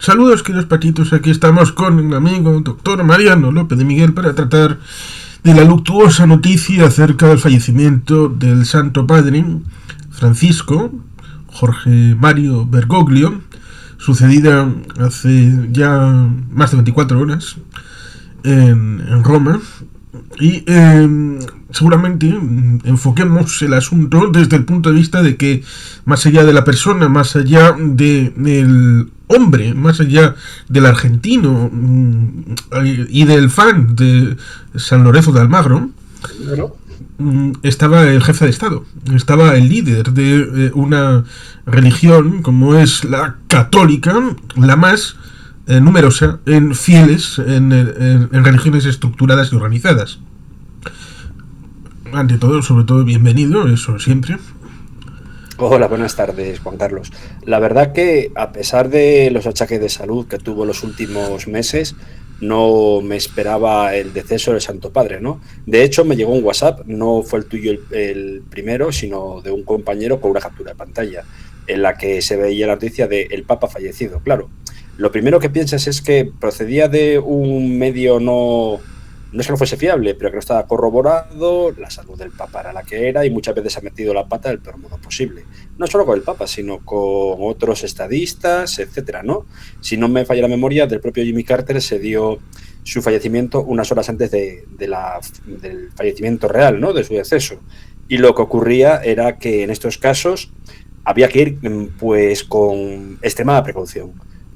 Saludos, queridos patitos. Aquí estamos con el amigo doctor Mariano López de Miguel para tratar de la luctuosa noticia acerca del fallecimiento del Santo Padre Francisco Jorge Mario Bergoglio, sucedida hace ya más de 24 horas en Roma. Y seguramente enfoquemos el asunto desde el punto de vista de que más allá de la persona, más allá del hombre, más allá del argentino y del fan de San Lorenzo de Almagro, estaba el jefe de Estado, estaba el líder de una religión como es la católica, la más numerosa en fieles en religiones estructuradas y organizadas. Ante todo, sobre todo, bienvenido, eso siempre. Hola, buenas tardes, Juan Carlos. La verdad que a pesar de los achaques de salud que tuvo los últimos meses, no me esperaba el deceso del Santo Padre, ¿no? De hecho, me llegó un WhatsApp, no fue el tuyo el primero, sino de un compañero con una captura de pantalla, en la que se veía la noticia de el Papa fallecido. Claro, lo primero que piensas es que procedía de un medio no es que no fuese fiable, pero que no estaba corroborado, la salud del Papa era la que era y muchas veces ha metido la pata del peor modo posible. No solo con el Papa, sino con otros estadistas, etcétera, ¿no? Si no me falla la memoria, del propio Jimmy Carter se dio su fallecimiento unas horas antes del fallecimiento real, ¿no? De su deceso. Y lo que ocurría era que en estos casos había que ir pues con extremada precaución.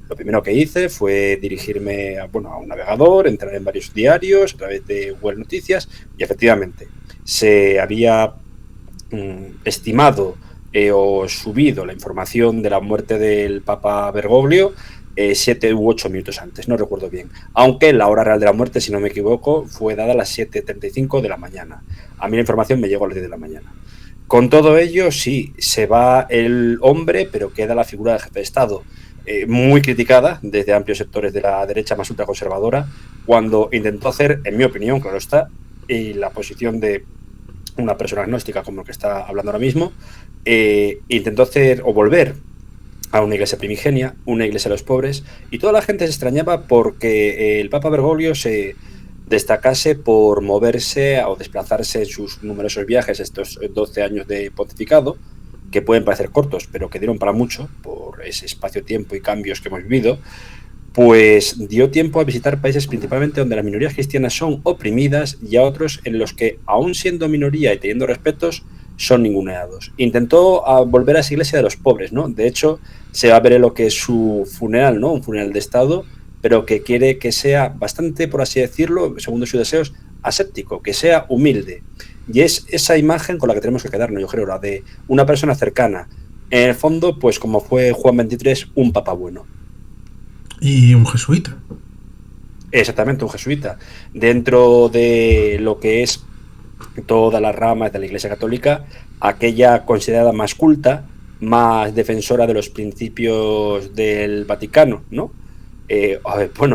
Lo primero que hice fue dirigirme a un navegador, entrar en varios diarios a través de Google Noticias y efectivamente se había estimado o subido la información de la muerte del Papa Bergoglio 7 u 8 minutos antes, no recuerdo bien. Aunque la hora real de la muerte, si no me equivoco, fue dada a las 7:35 de la mañana. A mí la información me llegó a las 10 de la mañana. Con todo ello, sí, se va el hombre, pero queda la figura del jefe de Estado. Muy criticada desde amplios sectores de la derecha más ultraconservadora, cuando intentó hacer, en mi opinión, claro está, y la posición de una persona agnóstica como el que está hablando ahora mismo, intentó hacer o volver a una iglesia primigenia, una iglesia de los pobres, y toda la gente se extrañaba porque el Papa Bergoglio se destacase por moverse o desplazarse en sus numerosos viajes estos 12 años de pontificado, que pueden parecer cortos, pero que dieron para mucho por ese espacio-tiempo y cambios que hemos vivido, pues dio tiempo a visitar países principalmente donde las minorías cristianas son oprimidas y a otros en los que, aún siendo minoría y teniendo respetos, son ninguneados. Intentó volver a esa iglesia de los pobres, ¿no? De hecho, se va a ver en lo que es su funeral, ¿no? Un funeral de Estado, pero que quiere que sea bastante, por así decirlo, según sus deseos, aséptico, que sea humilde. Y es esa imagen con la que tenemos que quedarnos, yo creo, la de una persona cercana. En el fondo, pues como fue Juan XXIII, un papa bueno. Y un jesuita. Exactamente, un jesuita. Dentro de lo que es todas las ramas de la Iglesia Católica, aquella considerada más culta, más defensora de los principios del Vaticano, ¿no?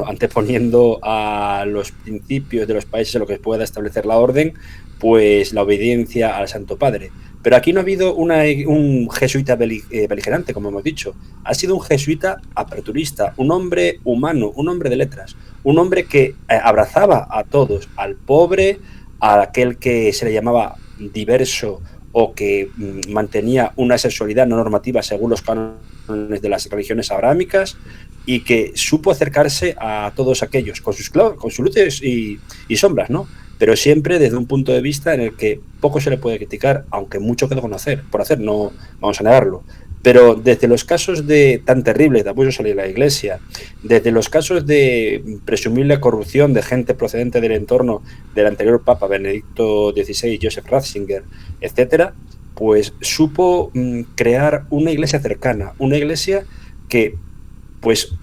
Anteponiendo a los principios de los países en los que pueda establecer la orden, pues la obediencia al Santo Padre. Pero aquí no ha habido un jesuita beligerante, como hemos dicho. Ha sido un jesuita aperturista, un hombre humano, un hombre de letras, un hombre que abrazaba a todos, al pobre, a aquel que se le llamaba diverso o que mantenía una sexualidad no normativa según los cánones de las religiones abrámicas, y que supo acercarse a todos aquellos con sus luces y sombras, ¿no? Pero siempre desde un punto de vista en el que poco se le puede criticar, aunque mucho queda por hacer, no vamos a negarlo. Pero desde los casos de tan terribles de abusos a la Iglesia, desde los casos de presumible corrupción de gente procedente del entorno del anterior Papa Benedicto XVI, Joseph Ratzinger, etcétera, pues supo crear una iglesia cercana, una iglesia que pues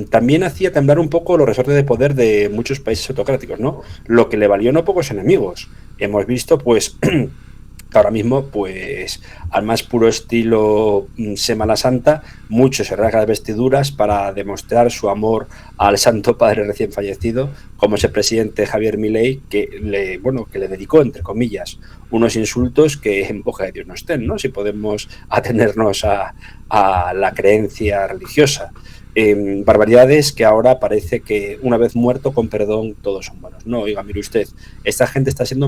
también hacía temblar un poco los resortes de poder de muchos países autocráticos, ¿no? Lo que le valió no pocos enemigos. Hemos visto, pues, ahora mismo, pues, al más puro estilo Semana Santa, muchos se rasgan las vestiduras para demostrar su amor al Santo Padre recién fallecido, como ese presidente Javier Milei, que le dedicó, entre comillas, unos insultos que en boca de Dios no estén, ¿no? Si podemos atenernos a la creencia religiosa. barbaridades que ahora parece que una vez muerto, con perdón, todos son buenos. No, oiga, mire usted, esta gente está siendo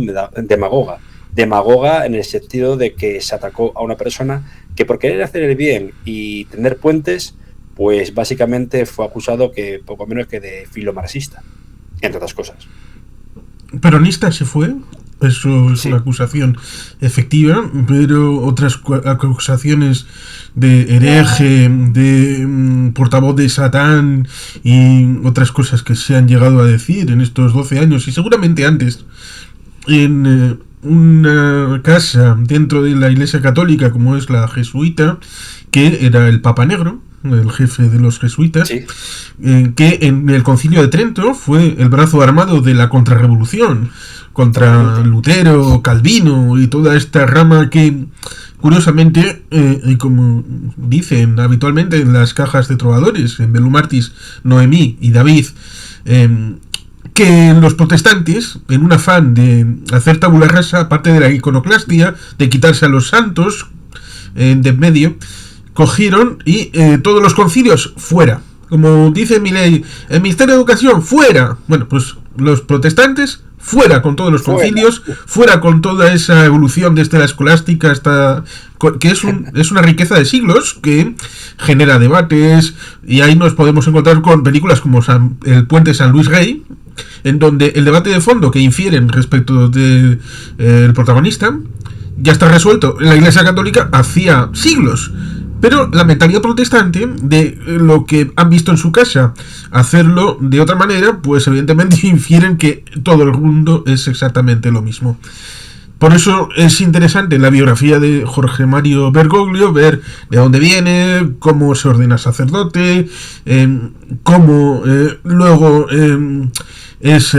demagoga en el sentido de que se atacó a una persona que por querer hacer el bien y tener puentes, pues básicamente fue acusado que poco menos que de filomarxista, entre otras cosas. Peronista se fue, eso es una acusación efectiva, pero otras acusaciones de hereje, de portavoz de Satán y otras cosas que se han llegado a decir en estos 12 años y seguramente antes en una casa dentro de la Iglesia Católica como es la jesuita, que era el Papa Negro, el jefe de los jesuitas, Sí. Que en el Concilio de Trento fue el brazo armado de la contrarrevolución contra Lutero, Calvino y toda esta rama que, curiosamente, y como dicen habitualmente en las cajas de trovadores, en Belumartis, Noemí y David, que los protestantes, en un afán de hacer tabula rasa, aparte de la iconoclastia, de quitarse a los santos de en medio, cogieron y todos los concilios fuera. Como dice mi ley, el Ministerio de Educación fuera. Bueno, pues los protestantes fuera con todos los concilios, fuera con toda esa evolución desde la escolástica hasta que es una riqueza de siglos que genera debates, y ahí nos podemos encontrar con películas como El Puente San Luis Rey, en donde el debate de fondo que infieren respecto del protagonista ya está resuelto en la Iglesia Católica hacía siglos. Pero la mentalidad protestante, de lo que han visto en su casa, hacerlo de otra manera, pues evidentemente infieren que todo el mundo es exactamente lo mismo. Por eso es interesante en la biografía de Jorge Mario Bergoglio ver de dónde viene, cómo se ordena sacerdote, cómo luego es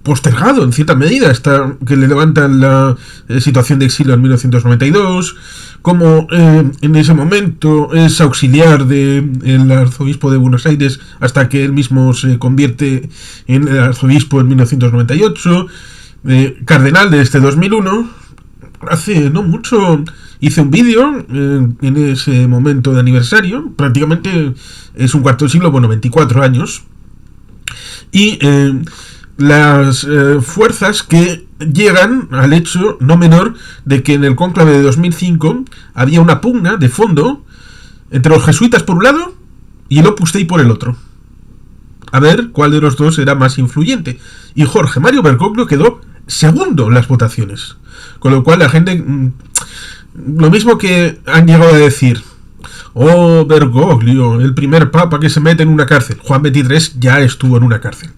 postergado en cierta medida hasta que le levantan la situación de exilio en 1992, cómo en ese momento es auxiliar del arzobispo de Buenos Aires hasta que él mismo se convierte en el arzobispo en 1998, cardenal de este 2001. Hace no mucho hice un vídeo en ese momento de aniversario, prácticamente es un cuarto de siglo, bueno, 24 años, y las fuerzas que llegan al hecho no menor de que en el cónclave de 2005 había una pugna de fondo entre los jesuitas por un lado y el Opus Dei por el otro, a ver cuál de los dos era más influyente, y Jorge Mario Bergoglio quedó segundo en las votaciones, con lo cual la gente, lo mismo que han llegado a decir, oh, Bergoglio, el primer papa que se mete en una cárcel. Juan XXIII ya estuvo en una cárcel.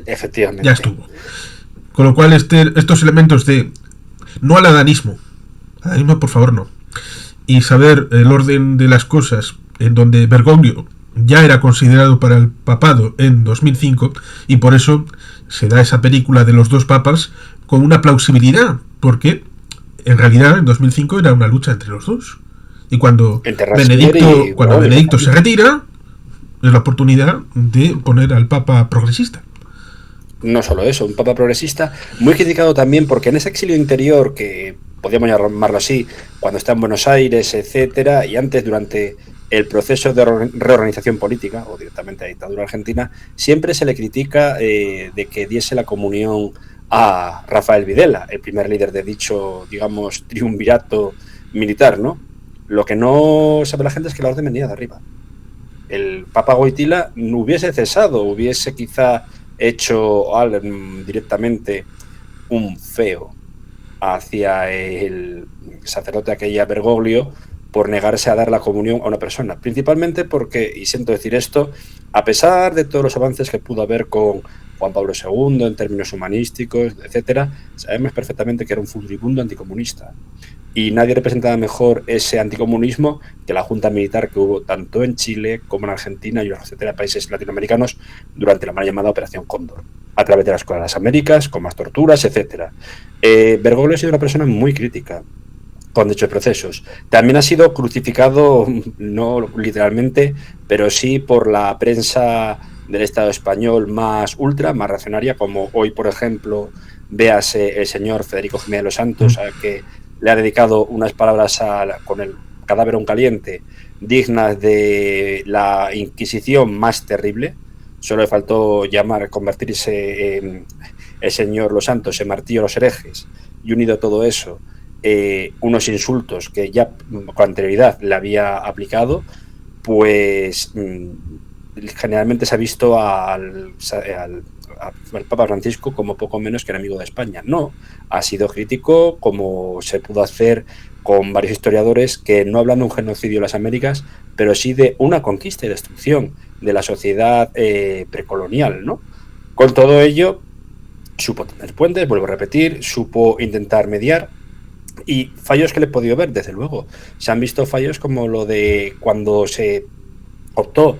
Efectivamente. Ya estuvo. Con lo cual estos elementos de no al adanismo, por favor no, y saber el orden de las cosas, en donde Bergoglio ya era considerado para el papado en 2005, y por eso se da esa película de los dos papas con una plausibilidad, porque en realidad en 2005 era una lucha entre los dos. Y cuando Benedicto se retira, es la oportunidad de poner al Papa progresista. No solo eso, un Papa progresista muy criticado también porque en ese exilio interior, que podríamos llamarlo así, cuando está en Buenos Aires, etcétera, y antes durante el proceso de reorganización política o directamente a la dictadura argentina, siempre se le critica de que diese la comunión a Rafael Videla, el primer líder de dicho, digamos, triunvirato militar, ¿no? Lo que no sabe la gente es que la orden venía de arriba. El Papa Wojtyla no hubiese cesado, hubiese quizá hecho directamente un feo hacia el sacerdote aquella Bergoglio por negarse a dar la comunión a una persona, principalmente porque, y siento decir esto, a pesar de todos los avances que pudo haber con Juan Pablo II en términos humanísticos, etcétera, sabemos perfectamente que era un furibundo anticomunista. Y nadie representaba mejor ese anticomunismo que la junta militar que hubo tanto en Chile como en Argentina y en etcétera países latinoamericanos durante la mal llamada Operación Cóndor, a través de la Escuela de las Américas, con más torturas, etcétera. Bergoglio ha sido una persona muy crítica con dichos procesos. También ha sido crucificado, no literalmente, pero sí por la prensa del Estado español más ultra, más reaccionaria, como hoy, por ejemplo, véase el señor Federico Jiménez de los Santos, al que le ha dedicado unas palabras con el cadáver aún caliente, dignas de la Inquisición más terrible. Solo le faltó convertirse en el Señor los Santos, en martillo los herejes, y unido a todo eso, unos insultos que ya con anterioridad le había aplicado, pues generalmente se ha visto al Papa Francisco como poco menos que enemigo de España. No, ha sido crítico, como se pudo hacer con varios historiadores, que no hablan de un genocidio en las Américas, pero sí de una conquista y destrucción de la sociedad precolonial, ¿no? Con todo ello, supo tener puentes, vuelvo a repetir, supo intentar mediar, y fallos que le he podido ver, desde luego. Se han visto fallos como lo de cuando se optó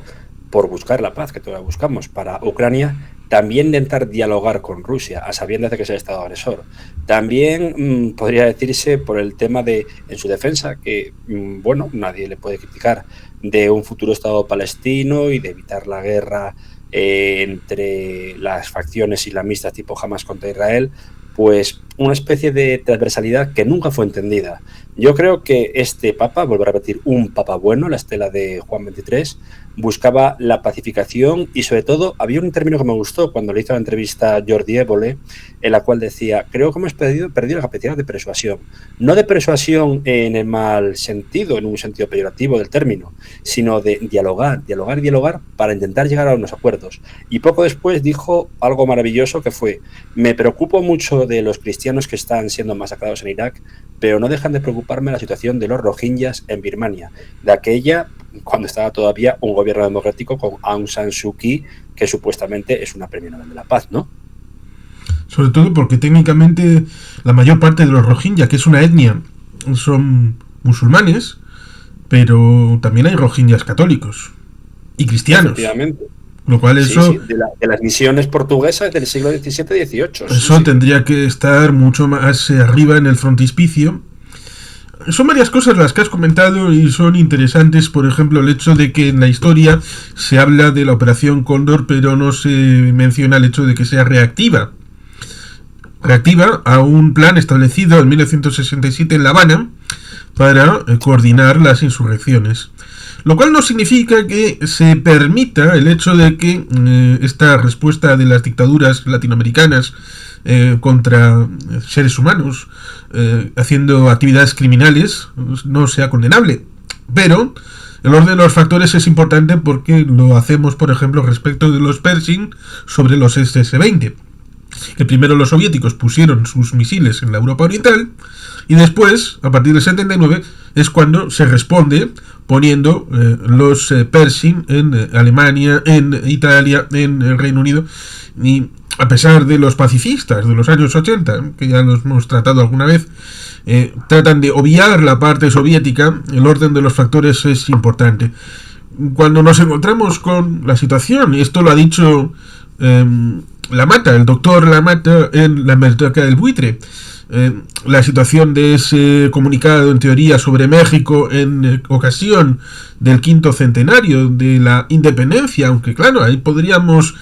por buscar la paz, que todavía buscamos, para Ucrania, también intentar dialogar con Rusia, a sabiendas de que es el Estado agresor. También podría decirse por el tema de, en su defensa, que, bueno, nadie le puede criticar, de un futuro Estado palestino y de evitar la guerra entre las facciones islamistas tipo Hamas contra Israel, pues una especie de transversalidad que nunca fue entendida. Yo creo que este papa, vuelvo a repetir, un papa bueno, la estela de Juan XXIII, buscaba la pacificación y sobre todo había un término que me gustó cuando le hizo la entrevista a Jordi Évole, en la cual decía, creo que hemos perdido la capacidad de persuasión. No de persuasión en el mal sentido, en un sentido peyorativo del término, sino de dialogar para intentar llegar a unos acuerdos. Y poco después dijo algo maravilloso que fue, me preocupo mucho de los cristianos que están siendo masacrados en Irak, pero no dejan de preocuparme la situación de los rohingyas en Birmania, de aquella cuando estaba todavía un gobierno democrático con Aung San Suu Kyi, que supuestamente es una premio Nobel de la Paz, ¿no? Sobre todo porque técnicamente la mayor parte de los rohingya, que es una etnia, son musulmanes, pero también hay rohingyas católicos y cristianos. Efectivamente. Lo cual eso... Sí, de las misiones portuguesas del siglo XVII-XVIII. Eso sí. Tendría que estar mucho más arriba en el frontispicio. Son varias cosas las que has comentado y son interesantes. Por ejemplo, el hecho de que en la historia se habla de la Operación Cóndor, pero no se menciona el hecho de que sea reactiva a un plan establecido en 1967 en La Habana para coordinar las insurrecciones. Lo cual no significa que se permita el hecho de que esta respuesta de las dictaduras latinoamericanas contra seres humanos haciendo actividades criminales no sea condenable. Pero el orden de los factores es importante porque lo hacemos, por ejemplo, respecto de los Pershing sobre los SS-20. Que primero los soviéticos pusieron sus misiles en la Europa Oriental y después, a partir del 79, es cuando se responde poniendo los Pershing en Alemania, en Italia, en el Reino Unido. Y a pesar de los pacifistas de los años 80, que ya los hemos tratado alguna vez, tratan de obviar la parte soviética, el orden de los factores es importante. Cuando nos encontramos con la situación, y esto lo ha dicho Lamata, el doctor Lamata, en La Hemeroteca del Buitre, la situación de ese comunicado en teoría sobre México en ocasión del 5º centenario de la independencia, aunque claro, ahí podríamos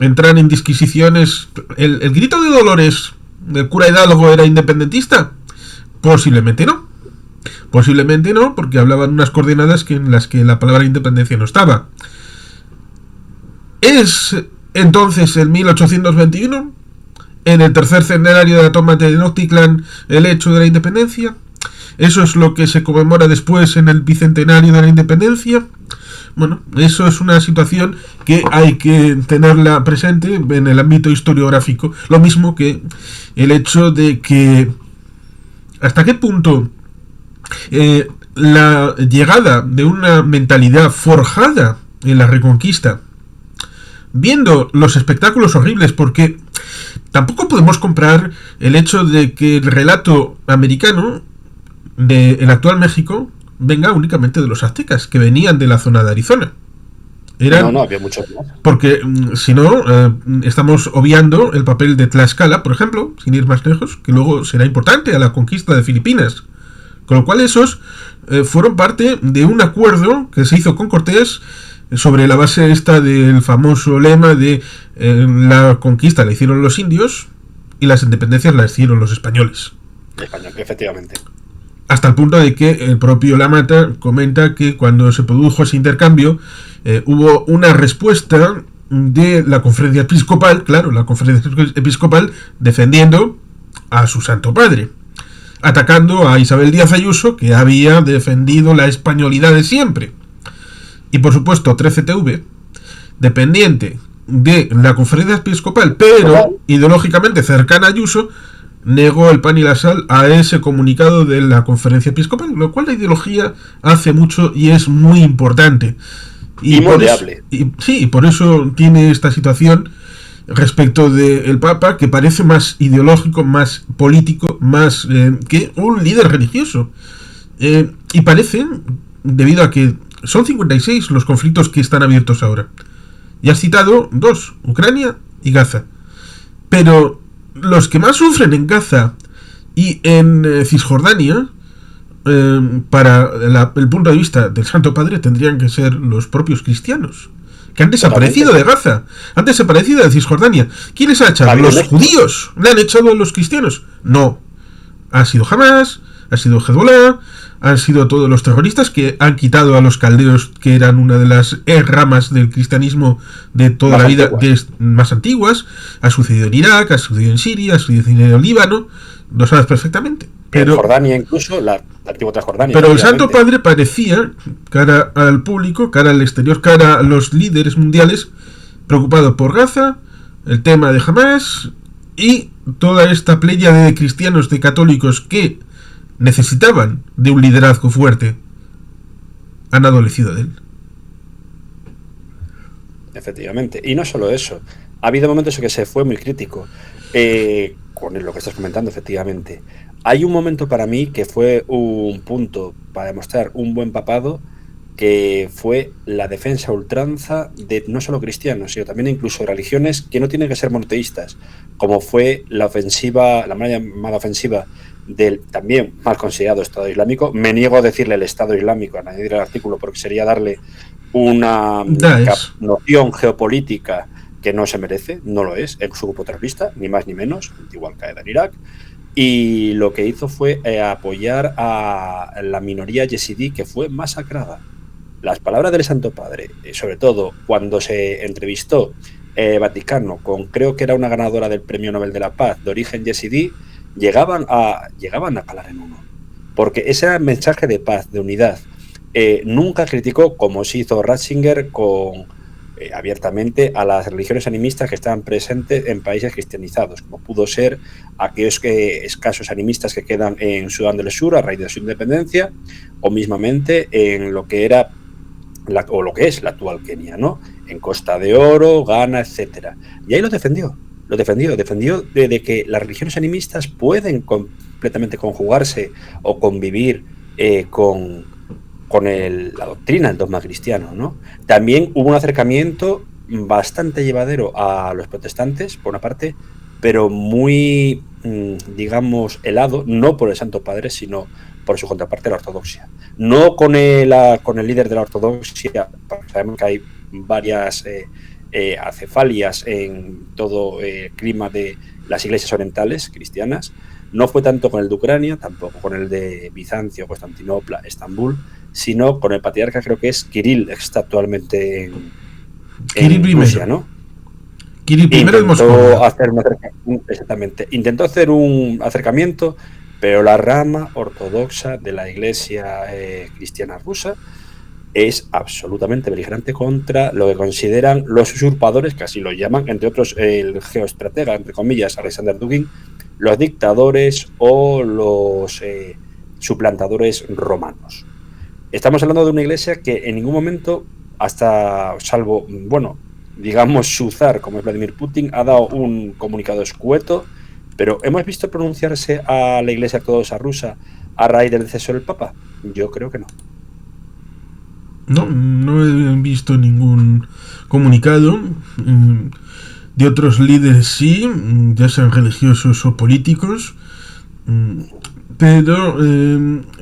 entrar en disquisiciones. ¿El grito de Dolores del cura Hidalgo era independentista? Posiblemente no, porque hablaban unas coordenadas en las que la palabra independencia no estaba. ¿Es entonces en 1821, en el 3er centenario de la toma de Tenochtitlán, el hecho de la independencia? ¿Eso es lo que se conmemora después en el bicentenario de la independencia? Bueno, eso es una situación que hay que tenerla presente en el ámbito historiográfico, lo mismo que el hecho de que hasta qué punto la llegada de una mentalidad forjada en la Reconquista, viendo los espectáculos horribles, porque tampoco podemos comprar el hecho de que el relato americano del actual México venga únicamente de los aztecas, que venían de la zona de Arizona. No, había muchos más. Porque si no, estamos obviando el papel de Tlaxcala, por ejemplo, sin ir más lejos, que luego será importante a la conquista de Filipinas. Con lo cual esos fueron parte de un acuerdo que se hizo con Cortés sobre la base esta del famoso lema de la conquista la hicieron los indios y las independencias las hicieron los españoles. Español, efectivamente. Hasta hasta el punto de que el propio Lamata comenta que cuando se produjo ese intercambio hubo una respuesta de la conferencia episcopal, claro, la conferencia episcopal defendiendo a su Santo Padre, atacando a Isabel Díaz Ayuso, que había defendido la españolidad de siempre. Y por supuesto 13TV, dependiente de la conferencia episcopal, pero ideológicamente cercana a Ayuso, negó el pan y la sal a ese comunicado de la conferencia episcopal, lo cual la ideología hace mucho y es muy importante. Y por eso tiene esta situación respecto del Papa, que parece más ideológico, más político, más que un líder religioso. Y parece, debido a que son 56 los conflictos que están abiertos ahora. Y has citado 2, Ucrania y Gaza. Pero los que más sufren en Gaza y en Cisjordania, para el punto de vista del Santo Padre, tendrían que ser los propios cristianos, que han desaparecido de Gaza, han desaparecido de Cisjordania. ¿Quién les ha echado? ¿Los judíos le han echado a los cristianos? No. Ha sido Hamas, ha sido Hezbollah, han sido todos los terroristas que han quitado a los caldeos, que eran una de las ramas del cristianismo de toda la vida, más antiguas. Ha sucedido en Irak, ha sucedido en Siria, ha sucedido en el Líbano, lo sabes perfectamente. Pero, en Jordania incluso, la antigua Transjordania. Pero el Santo Padre parecía, cara al público, cara al exterior, cara a los líderes mundiales, preocupado por Gaza, el tema de Hamas y toda esta pléyade de cristianos, de católicos que necesitaban de un liderazgo fuerte. Han adolecido de él. Efectivamente. Y no solo eso. Ha habido momentos en que se fue muy crítico con lo que estás comentando, efectivamente. Hay un momento para mí que fue un punto para demostrar un buen papado, que fue la defensa a ultranza de no solo cristianos, sino también incluso religiones que no tienen que ser monoteístas, como fue la ofensiva, la mal llamada ofensiva del también mal considerado Estado Islámico. Me niego a decirle el Estado Islámico, a añadir el artículo, porque sería darle una noción geopolítica que no se merece, no lo es su grupo terrorista, ni más ni menos, antiguo Al-Qaeda en Irak. Y lo que hizo fue apoyar a la minoría yezidí, que fue masacrada. Las palabras del Santo Padre, sobre todo cuando se entrevistó Vaticano con, creo que era una ganadora del Premio Nobel de la Paz de origen yezidí, llegaban a calar en uno. Porque ese era el mensaje de paz, de unidad. Nunca criticó, como se hizo Ratzinger, abiertamente a las religiones animistas que estaban presentes en países cristianizados, como pudo ser aquellos escasos animistas que quedan en Sudán del Sur a raíz de su independencia, o mismamente en lo que era lo que es la actual Kenia, ¿no? En Costa de Oro, Ghana, etcétera. Y ahí lo defendió de que las religiones animistas pueden completamente conjugarse o convivir con la doctrina, el dogma cristiano, ¿no? También hubo un acercamiento bastante llevadero a los protestantes, por una parte, pero muy, digamos, helado, no por el Santo Padre, sino por su contraparte, la ortodoxia. No con el líder de la ortodoxia, sabemos que hay varias acefalias en todo el clima de las iglesias orientales cristianas. No fue tanto con el de Ucrania, tampoco con el de Bizancio, Constantinopla, Estambul, sino con el patriarca, creo que es Kirill, que está actualmente en Rusia, ¿no? Kirill I de Moscú. Intentó hacer un acercamiento, pero la rama ortodoxa de la iglesia cristiana rusa es absolutamente beligerante contra lo que consideran los usurpadores, que así lo llaman, entre otros el geoestratega, entre comillas, Alexander Dugin, los dictadores o los suplantadores romanos. Estamos hablando de una iglesia que en ningún momento, hasta salvo, bueno, digamos su zar, como es Vladimir Putin, ha dado un comunicado escueto, pero ¿hemos visto pronunciarse a la iglesia ortodoxa rusa a raíz del deceso del Papa? Yo creo que no. No he visto ningún comunicado. De otros líderes sí, ya sean religiosos o políticos. Pero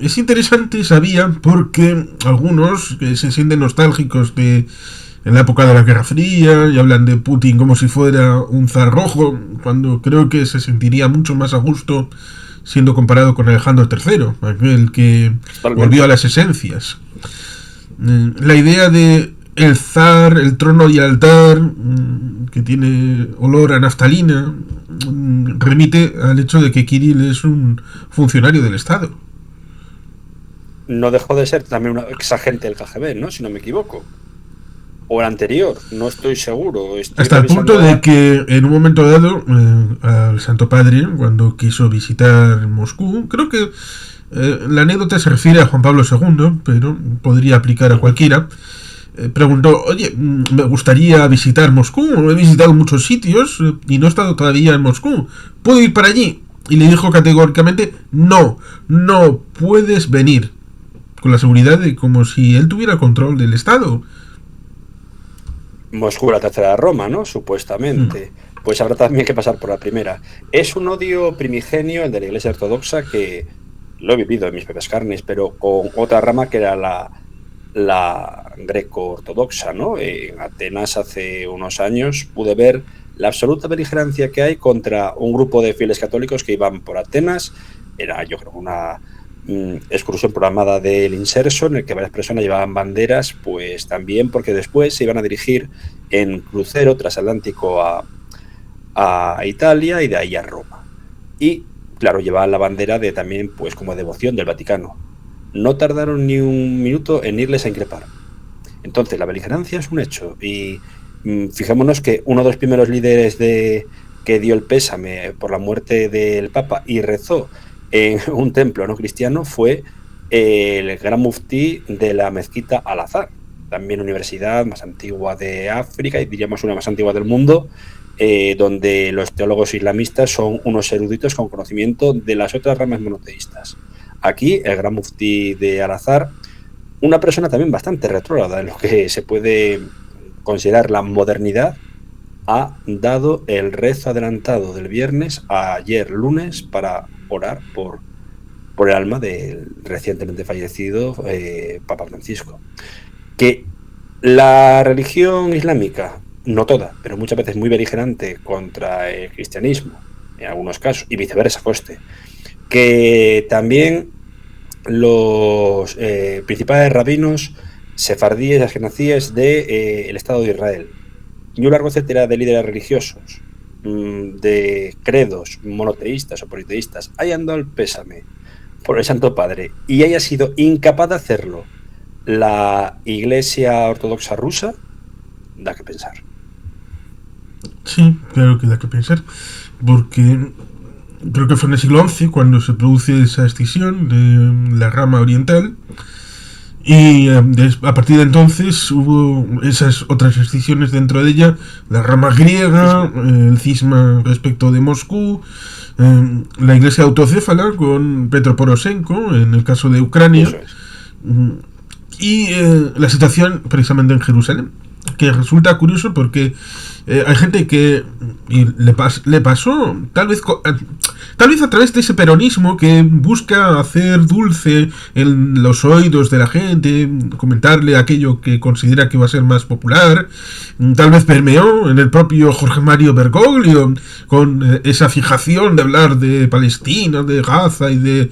es interesante, sabía, porque algunos que se sienten nostálgicos en la época de la Guerra Fría y hablan de Putin como si fuera un zar rojo, cuando creo que se sentiría mucho más a gusto siendo comparado con Alejandro III, aquel que volvió a las esencias. La idea de el zar, el trono y el altar, que tiene olor a naftalina, remite al hecho de que Kirill es un funcionario del Estado. No dejó de ser también un exagente del KGB, ¿no? Si no me equivoco. O el anterior, no estoy seguro. Hasta el punto de que en un momento dado al Santo Padre, cuando quiso visitar Moscú, creo que la anécdota se refiere a Juan Pablo II, pero podría aplicar a cualquiera, preguntó, oye, me gustaría visitar Moscú, he visitado muchos sitios y no he estado todavía en Moscú, ¿puedo ir para allí? Y le dijo categóricamente, no puedes venir, con la seguridad de como si él tuviera control del Estado. Moscú, la tercera Roma, ¿no? Supuestamente. Pues habrá también que pasar por la primera. Es un odio primigenio, el de la Iglesia Ortodoxa, que lo he vivido en mis propias carnes, pero con otra rama que era la greco-ortodoxa, ¿no? En Atenas hace unos años pude ver la absoluta beligerancia que hay contra un grupo de fieles católicos que iban por Atenas. Era, yo creo, una excursión programada del Inserso, en el que varias personas llevaban banderas, pues también porque después se iban a dirigir en crucero transatlántico a Italia y de ahí a Roma. Y, claro, llevaban la bandera de también, pues como devoción del Vaticano. No tardaron ni un minuto en irles a increpar. Entonces, la beligerancia es un hecho. Y fijémonos que uno de los primeros líderes que dio el pésame por la muerte del Papa y rezó en un templo no cristiano fue el gran muftí de la mezquita Al-Azhar, también universidad más antigua de África y diríamos una más antigua del mundo, donde los teólogos islamistas son unos eruditos con conocimiento de las otras ramas monoteístas. Aquí el gran muftí de Al-Azhar, una persona también bastante retrógrada en lo que se puede considerar la modernidad, ha dado el rezo adelantado del viernes a ayer lunes para orar por el alma del recientemente fallecido Papa Francisco. Que la religión islámica, no toda, pero muchas veces muy beligerante contra el cristianismo, en algunos casos, y viceversa, coste, que también los principales rabinos sefardíes y askenazíes del Estado de Israel y un largo etcétera de líderes religiosos de credos monoteístas o politeístas hayan dado el pésame por el Santo Padre y haya sido incapaz de hacerlo la Iglesia Ortodoxa rusa, da que pensar. Sí, claro que da que pensar, porque creo que fue en el siglo XI cuando se produce esa escisión de la rama oriental. Y a partir de entonces hubo esas otras escisiones dentro de ella, la rama griega, el cisma respecto de Moscú, la iglesia autocéfala con Petro Poroshenko en el caso de Ucrania, y la situación precisamente en Jerusalén, que resulta curioso porque hay gente que le pasó tal vez a través de ese peronismo que busca hacer dulce en los oídos de la gente, comentarle aquello que considera que va a ser más popular. Tal vez permeó en el propio Jorge Mario Bergoglio con esa fijación de hablar de Palestina, de Gaza y de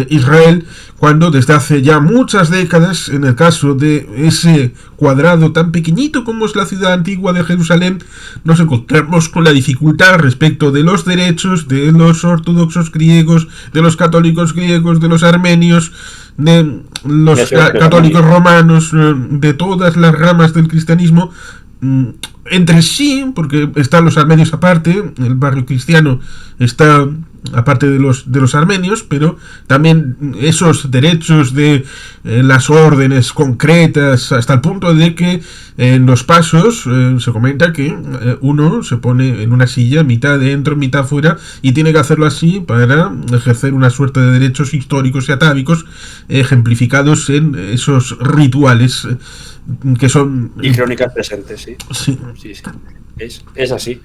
Israel, cuando desde hace ya muchas décadas, en el caso de ese cuadrado tan pequeñito como es la ciudad antigua de Jerusalén, nos encontramos con la dificultad respecto de los derechos de los ortodoxos griegos, de los católicos griegos, de los armenios, de los católicos romanos, de todas las ramas del cristianismo, entre sí, porque están los armenios aparte, el barrio cristiano está aparte de los armenios, pero también esos derechos de las órdenes concretas, hasta el punto de que en los pasos se comenta que uno se pone en una silla mitad dentro, mitad fuera, y tiene que hacerlo así para ejercer una suerte de derechos históricos y atávicos ejemplificados en esos rituales que son... Y crónicas presentes, sí. Sí. Es así.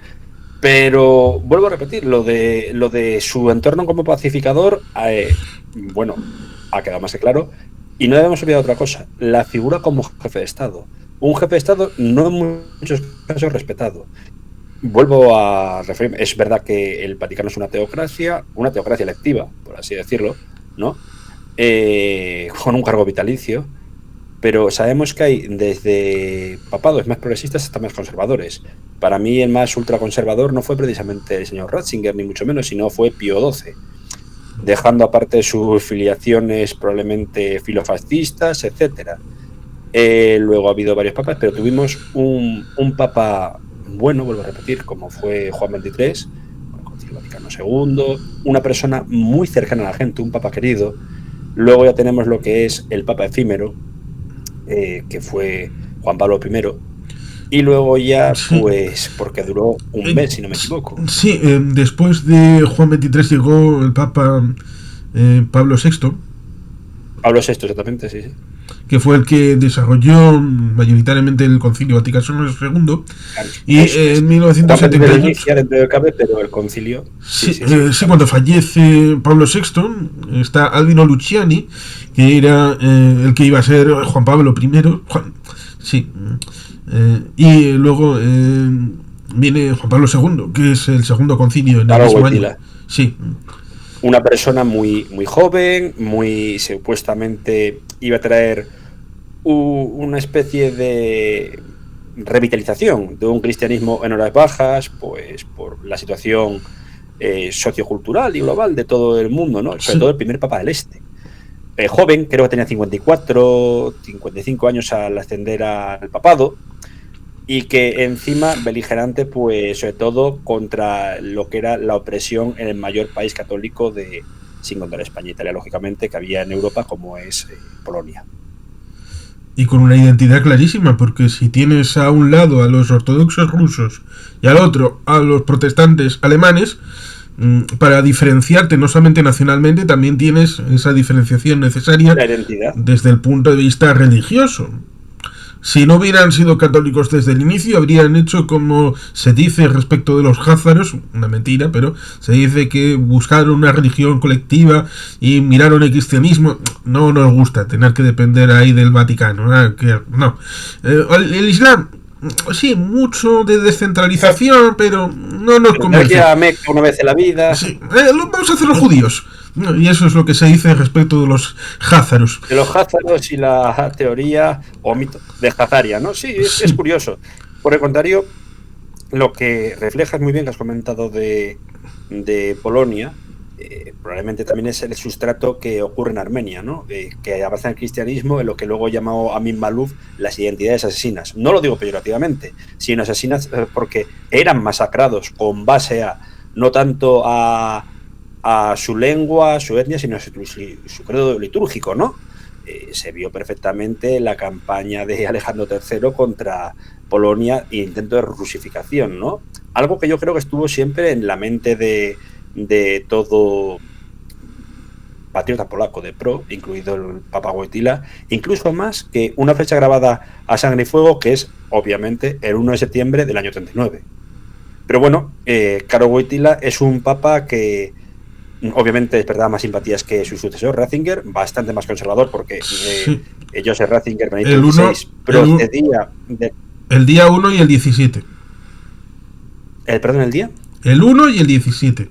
Pero vuelvo a repetir, lo de su entorno como pacificador, bueno, ha quedado más que claro. Y no debemos olvidar otra cosa, la figura como jefe de Estado. Un jefe de Estado no en muchos casos respetado. vuelvo a referirme, es verdad que el Vaticano es una teocracia electiva, por así decirlo, ¿no? Con un cargo vitalicio, pero sabemos que hay desde papados más progresistas hasta más conservadores. Para mí el más ultraconservador no fue precisamente el señor Ratzinger, ni mucho menos, sino fue Pío XII, dejando aparte sus filiaciones probablemente filofascistas, etcétera. Luego ha habido varios papas, pero tuvimos un papa bueno, vuelvo a repetir, como fue Juan XXIII, con el Concilio Vaticano II, una persona muy cercana a la gente, un papa querido. Luego ya tenemos lo que es el papa efímero, que fue Juan Pablo I, y luego ya, Sí. pues, porque duró un mes, si no me equivoco. Sí, después de Juan XXIII llegó el Papa Pablo VI, Pablo VI, exactamente, sí, sí. que fue el que desarrolló mayoritariamente el Concilio Vaticano II, y Eso es. en Juan XXIII 1978, inicia dentro del cabe, pero el concilio. sí, cuando fallece Pablo VI, está Albino Luciani, que era el que iba a ser Juan Pablo I, y luego viene Juan Pablo II, que es el segundo concilio en el mismo año. Sí. Una persona muy, muy joven, muy supuestamente iba a traer una especie de revitalización de un cristianismo en horas bajas, pues por la situación sociocultural y global de todo el mundo, ¿no? Sobre todo el primer papa del Este. Joven, creo que tenía 54, 55 años al ascender al papado, y que encima beligerante, pues sobre todo contra lo que era la opresión en el mayor país católico sin contar España e Italia, lógicamente, que había en Europa, como es Polonia. Y con una identidad clarísima, porque si tienes a un lado a los ortodoxos rusos y al otro a los protestantes alemanes, para diferenciarte no solamente nacionalmente, también tienes esa diferenciación necesaria desde el punto de vista religioso. Si no hubieran sido católicos desde el inicio, habrían hecho como se dice respecto de los házaros, una mentira, pero se dice que buscaron una religión colectiva y miraron el cristianismo. No nos gusta tener que depender ahí del Vaticano. No. El Islam, sí, mucho de descentralización, pero no nos convence. Una vez en la vida. Sí, lo vamos a hacer los judíos. Y eso es lo que se dice respecto de los házaros. De los házaros y la teoría o mito de Hazaria, ¿no? Sí, es curioso. Por el contrario, lo que reflejas muy bien que has comentado de Polonia, probablemente también es el sustrato que ocurre en Armenia, ¿no? Que avanza en el cristianismo en lo que luego llamó Amin Maluf las identidades asesinas. No lo digo peyorativamente, sino asesinas porque eran masacrados con base a, no tanto a su lengua, a su etnia, sino a su credo litúrgico, ¿no? Se vio perfectamente la campaña de Alejandro III contra Polonia e intento de rusificación, ¿no? Algo que yo creo que estuvo siempre en la mente de todo patriota polaco de pro, incluido el Papa Wojtyla, incluso más que una fecha grabada a sangre y fuego, que es, obviamente, el 1 de septiembre del año 39. Pero bueno, Karol Wojtyla es un papa que obviamente despertaba más simpatías que su sucesor Ratzinger, bastante más conservador, porque Joseph Ratzinger, Benedicto XVI, procedía el día 1 y el 17. ¿Perdón, el día? El 1 y el 17.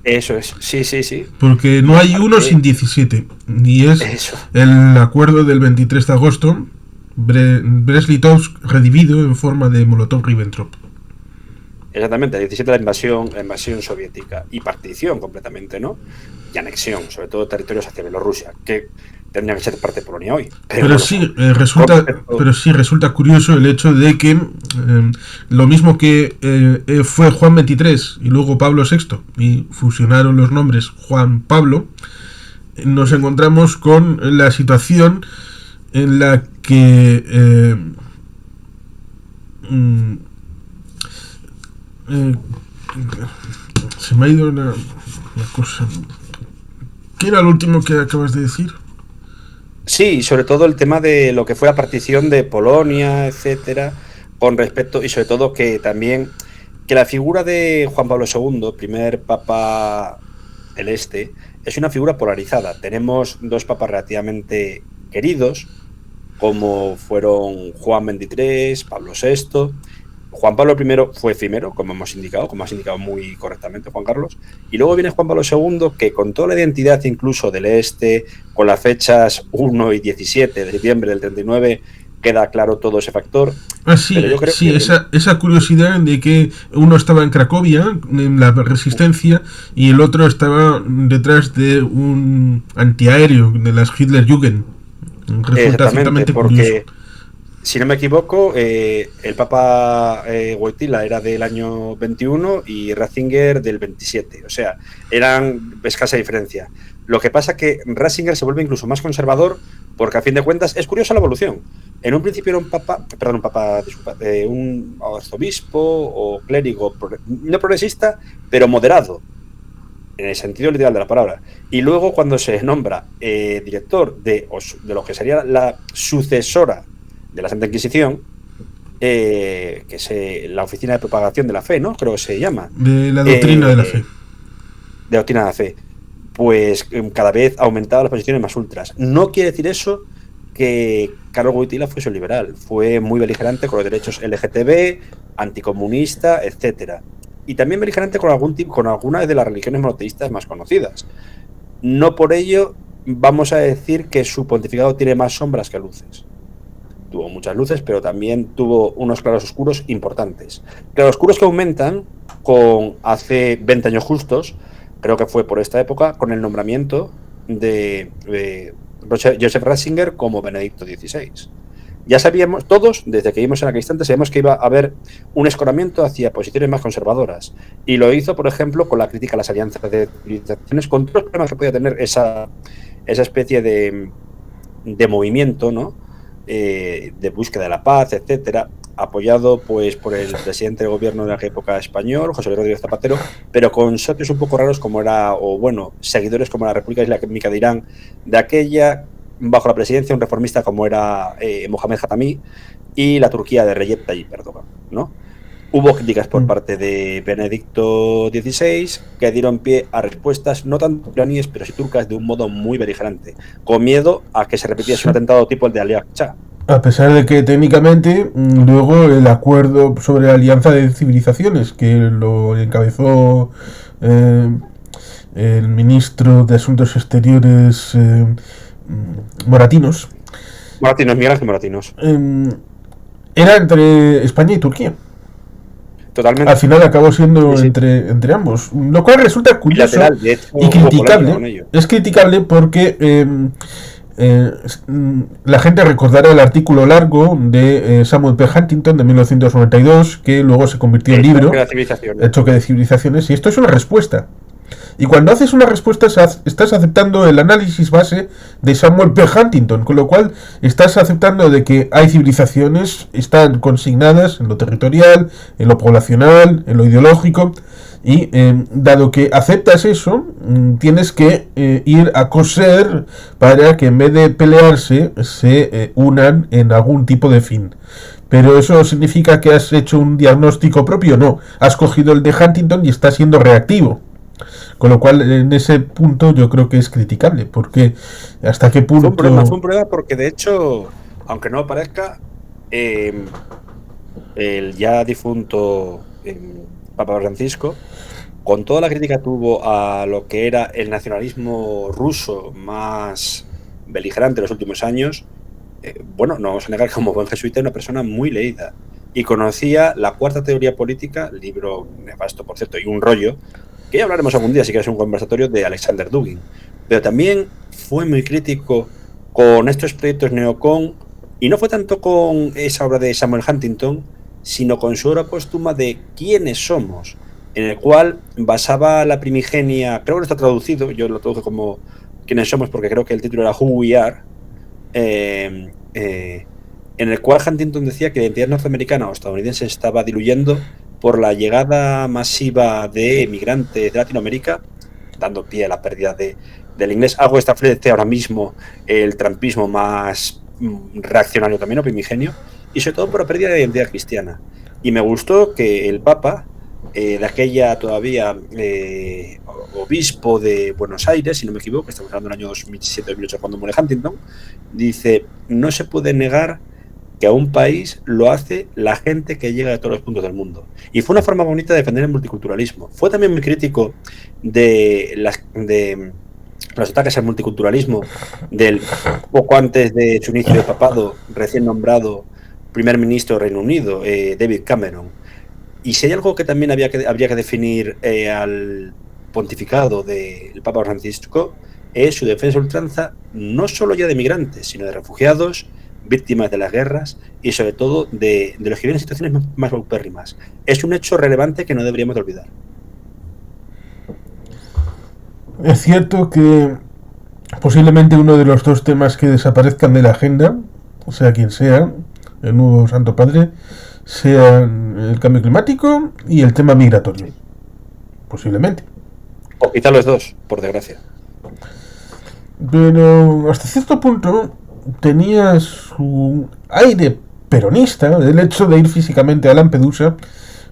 Eso es, sí. Porque no hay 1 sin 17. Y es eso. El acuerdo del 23 de agosto, Brest-Litovsk redivido en forma de Molotov-Ribbentrop. Exactamente, el 17 la invasión soviética y partición completamente, ¿no? Y anexión, sobre todo territorios hacia Bielorrusia, que tendrían que ser parte de Polonia hoy. Pero sí, resulta curioso el hecho de que lo mismo que fue Juan XXIII y luego Pablo VI, y fusionaron los nombres Juan Pablo, nos encontramos con la situación en la que se me ha ido una cosa. ¿Qué era lo último que acabas de decir? Sí, sobre todo el tema de lo que fue la partición de Polonia, etcétera, con respecto, y sobre todo que también que la figura de Juan Pablo II, primer papa del Este, es una figura polarizada. Tenemos dos papas relativamente queridos, como fueron Juan XXIII, Pablo VI, Juan Pablo I fue efímero, como hemos indicado, como has indicado muy correctamente, Juan Carlos, y luego viene Juan Pablo II, que con toda la identidad incluso del este, con las fechas 1 y 17 de septiembre del 39, queda claro todo ese factor. Pero yo creo Sí, que esa curiosidad de que uno estaba en Cracovia, en la resistencia, y el otro estaba detrás de un antiaéreo de las Hitlerjugend. Resulta exactamente, ciertamente curioso. porque si no me equivoco, el Papa Wojtyla era del año 21 y Ratzinger del 27. O sea, eran escasa diferencia. Lo que pasa es que Ratzinger se vuelve incluso más conservador porque, a fin de cuentas, es curiosa la evolución. En un principio era un arzobispo o clérigo no progresista, pero moderado, en el sentido literal de la palabra. Y luego, cuando se nombra director de lo que sería la sucesora de la Santa Inquisición, que es la Oficina de Propagación de la Fe, ¿no? Creo que se llama. De la doctrina de la fe. De doctrina de la fe. Pues cada vez aumentaba las posiciones más ultras. No quiere decir eso que Carlos Wojtyla fuese liberal. Fue muy beligerante con los derechos LGTB, anticomunista, etcétera. Y también beligerante con algunas de las religiones monoteístas más conocidas. No por ello vamos a decir que su pontificado tiene más sombras que luces. Tuvo muchas luces, pero también tuvo unos claros oscuros importantes. Claros oscuros que aumentan con hace 20 años justos, creo que fue por esta época, con el nombramiento de Joseph Ratzinger como Benedicto XVI. Ya sabíamos, todos, desde que vimos en aquel instante, sabíamos que iba a haber un escoramiento hacia posiciones más conservadoras. Y lo hizo, por ejemplo, con la crítica a las alianzas de civilizaciones, con todos los problemas que podía tener esa especie de movimiento, ¿no? De búsqueda de la paz, etcétera, apoyado pues por el presidente del gobierno de aquella época español, José Luis Rodríguez Zapatero, pero con socios un poco raros como seguidores como la República Islámica de Irán de aquella, bajo la presidencia un reformista como era Mohamed Khatami, y la Turquía de Recep Tayyip Erdogan, ¿no? Hubo críticas por parte de Benedicto XVI que dieron pie a respuestas no tanto iraníes, pero sí turcas, de un modo muy beligerante, con miedo a que se repitiese un atentado tipo el de Ali Aqsa. A pesar de que técnicamente luego el acuerdo sobre la alianza de civilizaciones, que lo encabezó el ministro de Asuntos Exteriores Moratinos, Miguel Ángel Moratinos, era entre España y Turquía. Totalmente. Al final acabó siendo sí. entre ambos, lo cual resulta curioso y criticable. Es criticable porque la gente recordará el artículo largo de Samuel P. Huntington de 1992, que luego se convirtió en libro, El choque de civilizaciones, y esto es una respuesta. Y cuando haces una respuesta estás aceptando el análisis base de Samuel P. Huntington, con lo cual estás aceptando de que hay civilizaciones, están consignadas en lo territorial, en lo poblacional, en lo ideológico, y dado que aceptas eso, tienes que ir a coser para que en vez de pelearse se unan en algún tipo de fin. Pero eso significa que has hecho un diagnóstico propio, no, has cogido el de Huntington y estás siendo reactivo. Con lo cual, en ese punto yo creo que es criticable, porque hasta qué punto... Fue un problema porque, de hecho, aunque no parezca, el ya difunto Papa Francisco, con toda la crítica que tuvo a lo que era el nacionalismo ruso más beligerante en los últimos años, no vamos a negar que como buen jesuita era una persona muy leída y conocía la cuarta teoría política, libro nefasto, por cierto, y un rollo, que ya hablaremos algún día si quieres un conversatorio, de Alexander Dugin. Pero también fue muy crítico con estos proyectos neocon, y no fue tanto con esa obra de Samuel Huntington, sino con su obra póstuma de ¿Quiénes somos?, en el cual basaba la primigenia, creo que no está traducido, yo lo traduje como ¿Quiénes somos?, porque creo que el título era Who We Are, en el cual Huntington decía que la identidad norteamericana o estadounidense estaba diluyendo por la llegada masiva de emigrantes de Latinoamérica, dando pie a la pérdida del inglés, algo que establece ahora mismo el trumpismo más reaccionario también, o primigenio, y sobre todo por la pérdida de la identidad cristiana. Y me gustó que el Papa, de aquella todavía obispo de Buenos Aires, si no me equivoco, estamos hablando del año 2007-2008 cuando muere Huntington, dice: no se puede negar que a un país lo hace la gente que llega de todos los puntos del mundo. Y fue una forma bonita de defender el multiculturalismo. Fue también muy crítico de los ataques al multiculturalismo del poco antes de su inicio de papado, recién nombrado primer ministro del Reino Unido, David Cameron. Y si hay algo que también habría que definir al pontificado del Papa Francisco, es su defensa a ultranza no solo ya de migrantes, sino de refugiados, víctimas de las guerras y sobre todo de los que viven en situaciones más paupérrimas. Es un hecho relevante que no deberíamos de olvidar. Es cierto que posiblemente uno de los dos temas que desaparezcan de la agenda, o sea quien sea, el nuevo Santo Padre, sean el cambio climático y el tema migratorio. Posiblemente. O quizá los dos, por desgracia. Pero hasta cierto punto tenía su aire peronista el hecho de ir físicamente a Lampedusa,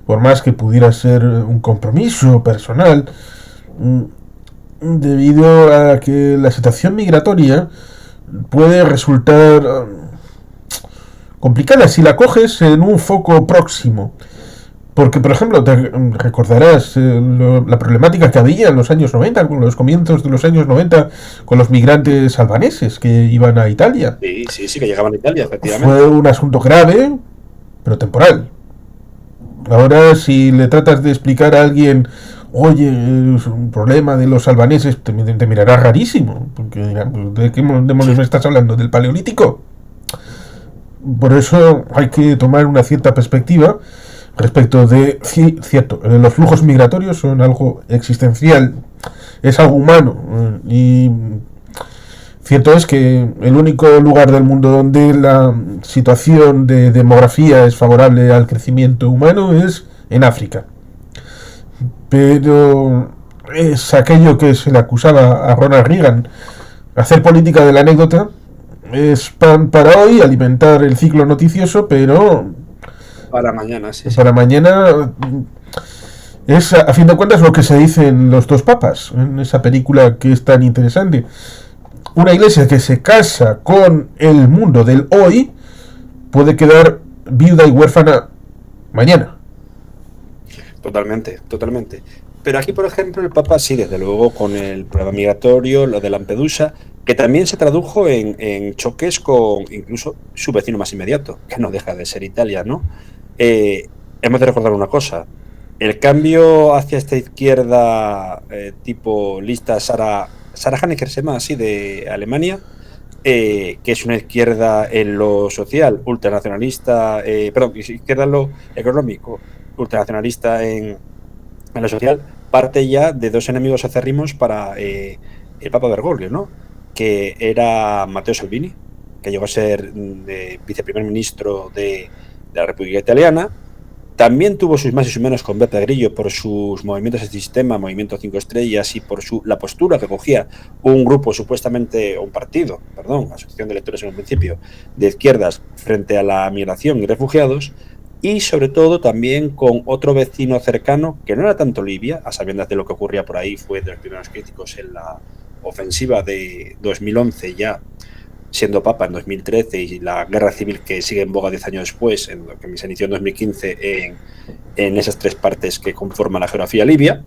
por más que pudiera ser un compromiso personal, debido a que la situación migratoria puede resultar complicada si la coges en un foco próximo. Porque, por ejemplo, te recordarás la problemática que había en los años 90, con los comienzos de los años 90, con los migrantes albaneses que iban a Italia. Sí, que llegaban a Italia, efectivamente. Fue un asunto grave, pero temporal. Ahora, si le tratas de explicar a alguien, oye, es un problema de los albaneses, te mirará rarísimo. Porque dirá, ¿de qué demonios me estás hablando? ¿Del Paleolítico? Por eso hay que tomar una cierta perspectiva respecto de, cierto, los flujos migratorios son algo existencial, es algo humano, y cierto es que el único lugar del mundo donde la situación de demografía es favorable al crecimiento humano es en África. Pero es aquello que se le acusaba a Ronald Reagan, hacer política de la anécdota, es pan para hoy, alimentar el ciclo noticioso, pero para mañana, sí. Para mañana es, a fin de cuentas, lo que se dicen los dos papas en esa película que es tan interesante. Una iglesia que se casa con el mundo del hoy puede quedar viuda y huérfana mañana. Totalmente. Pero aquí, por ejemplo, el Papa sí, desde luego, con el problema migratorio, lo de Lampedusa, que también se tradujo en choques con incluso su vecino más inmediato, que no deja de ser Italia, ¿no? Hemos de recordar una cosa. El cambio hacia esta izquierda tipo lista Sarah Honecker, se llama así, de Alemania, que es una izquierda en lo social, ultranacionalista, izquierda en lo económico, ultranacionalista en lo social, parte ya de dos enemigos acérrimos para el Papa Bergoglio, ¿no? Que era Matteo Salvini, que llegó a ser viceprimer ministro de la República Italiana. También tuvo sus más y sus menos con Beppe Grillo por sus movimientos de sistema, Movimiento 5 Estrellas, y por la postura que cogía un grupo supuestamente, asociación de electores en un principio, de izquierdas frente a la migración y refugiados, y sobre todo también con otro vecino cercano, que no era tanto Libia, a sabiendas de lo que ocurría por ahí, fue de los primeros críticos en la ofensiva de 2011 ya, siendo papa en 2013, y la guerra civil que sigue en boga 10 años después, que se inició en 2015 en esas tres partes que conforman la geografía libia.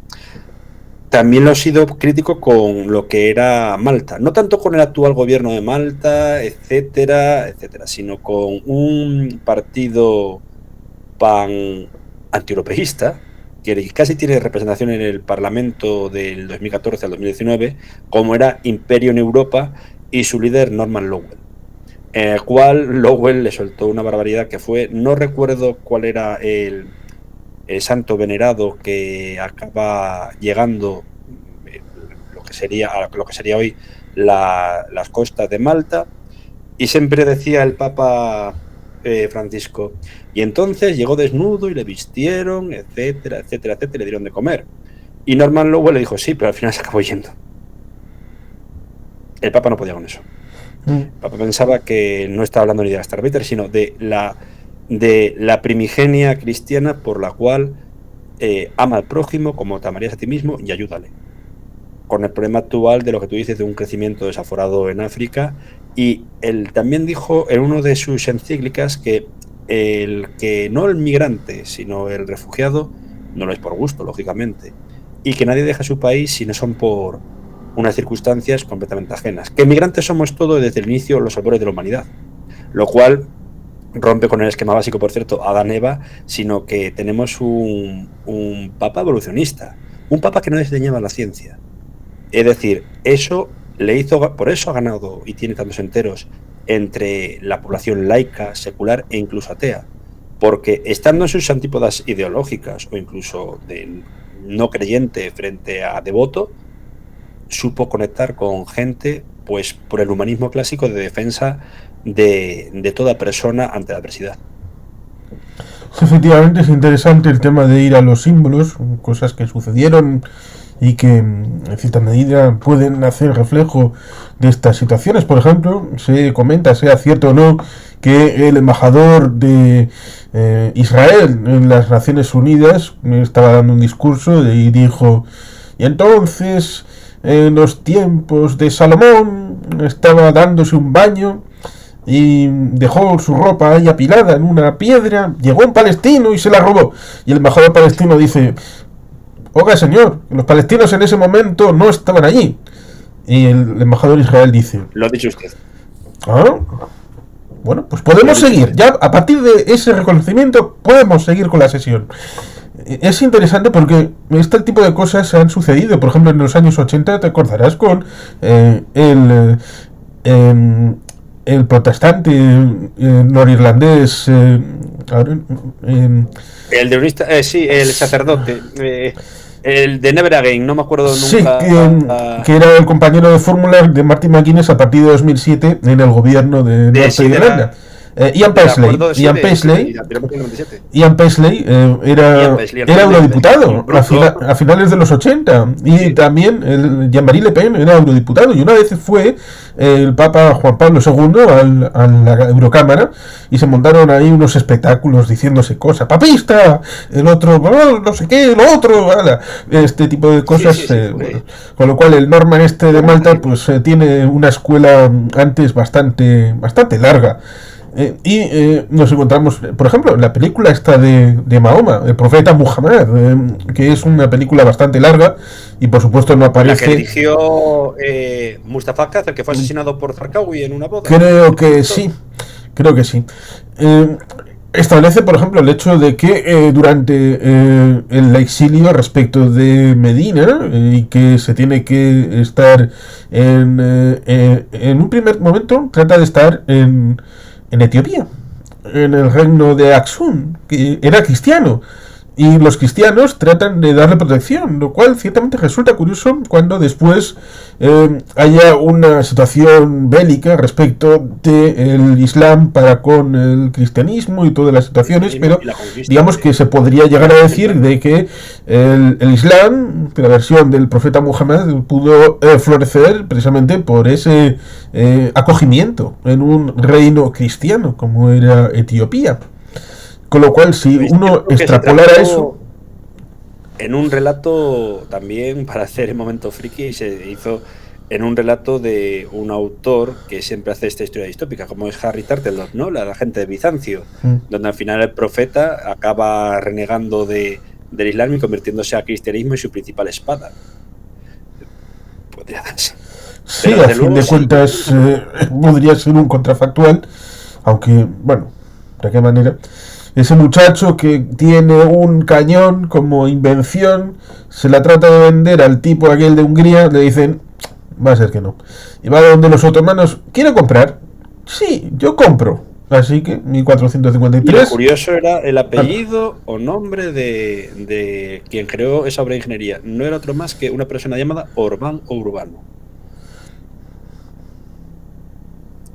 También lo he sido crítico con lo que era Malta, no tanto con el actual gobierno de Malta, etcétera, sino con un partido pan antieuropeísta que casi tiene representación en el Parlamento del 2014 al 2019, como era Imperio en Europa, y su líder Norman Lowell, en el cual Lowell le soltó una barbaridad que fue, no recuerdo cuál era el santo venerado que acaba llegando lo que sería hoy las costas de Malta, y siempre decía el Papa Francisco, y entonces llegó desnudo y le vistieron, etcétera, y le dieron de comer. Y Norman Lowell le dijo sí, pero al final se acabó yendo. El Papa no podía con eso. El Papa pensaba que no estaba hablando ni de gastarbeiter, sino de la primigenia cristiana por la cual ama al prójimo como te amarías a ti mismo y ayúdale. Con el problema actual de lo que tú dices de un crecimiento desaforado en África Y él también dijo en una de sus encíclicas que no el migrante, sino el refugiado, no lo es por gusto, lógicamente, y que nadie deja su país si no son por unas circunstancias completamente ajenas. Que migrantes somos todos desde el inicio los albores de la humanidad, lo cual rompe con el esquema básico, por cierto, Adán-Eva, sino que tenemos un papa evolucionista, un papa que no desdeñaba la ciencia. Es decir, eso le hizo, por eso ha ganado y tiene tantos enteros entre la población laica, secular e incluso atea, porque estando en sus antípodas ideológicas o incluso de no creyente frente a devoto, supo conectar con gente pues por el humanismo clásico de defensa de toda persona ante la adversidad. Efectivamente es interesante el tema de ir a los símbolos, cosas que sucedieron y que en cierta medida pueden hacer reflejo de estas situaciones. Por ejemplo, se comenta, sea cierto o no, que el embajador de Israel en las Naciones Unidas estaba dando un discurso y dijo: y entonces en los tiempos de Salomón estaba dándose un baño y dejó su ropa ahí apilada en una piedra, llegó un palestino y se la robó. Y el embajador palestino dice: oiga, señor, los palestinos en ese momento no estaban allí. Y el embajador de Israel dice: lo ha dicho usted. Ah, bueno, pues podemos seguir. Ya a partir de ese reconocimiento podemos seguir con la sesión. Es interesante porque este tipo de cosas han sucedido. Por ejemplo, en los años 80 te acordarás con el protestante norirlandés. El de unista, sí, el sacerdote. El de Never Again, no me acuerdo nunca. Sí, que era el compañero de fórmula de Martin McGuinness a partir de 2007 en el gobierno de Norte Irlanda. Ian Paisley era eurodiputado a finales de los 80 y también Jean-Marie Le Pen era eurodiputado, y una vez fue el Papa Juan Pablo II a la Eurocámara y se montaron ahí unos espectáculos diciéndose cosas: papista, el otro no sé qué, lo otro, este tipo de cosas. Bueno, con lo cual el Norman de Malta pues tiene una escuela antes bastante larga. Nos encontramos, por ejemplo, en la película esta de Mahoma, el profeta Muhammad, que es una película bastante larga y por supuesto no aparece. La que dirigió Mustafa Kaz, el que fue asesinado por Zarqawi en una boda. Creo que sí. Establece, por ejemplo, el hecho de que durante el exilio respecto de Medina y que se tiene que estar en un primer momento, trata de estar en Etiopía, en el reino de Aksum, que era cristiano, y los cristianos tratan de darle protección, lo cual ciertamente resulta curioso cuando después haya una situación bélica respecto del Islam para con el cristianismo y todas las situaciones, pero digamos que se podría llegar a decir de que el Islam, la versión del profeta Muhammad, pudo florecer precisamente por ese acogimiento en un reino cristiano como era Etiopía. Con lo cual, si uno extrapolara eso... En un relato también, para hacer el momento friki, se hizo en un relato de un autor que siempre hace esta historia distópica, como es Harry Tartelot, ¿no? La gente de Bizancio, donde al final el profeta acaba renegando del Islam y convirtiéndose al cristianismo en su principal espada. Podría darse. Sí, a fin de cuentas podría ser un contrafactual, aunque, bueno, ¿de qué manera? Ese muchacho que tiene un cañón como invención, se la trata de vender al tipo aquel de Hungría, le dicen: va a ser que no. Y va donde los otomanos: ¿quiere comprar? Sí, yo compro. Así que 1453. Y lo curioso era el apellido o nombre de quien creó esa obra de ingeniería. No era otro más que una persona llamada Orbán o Urbano.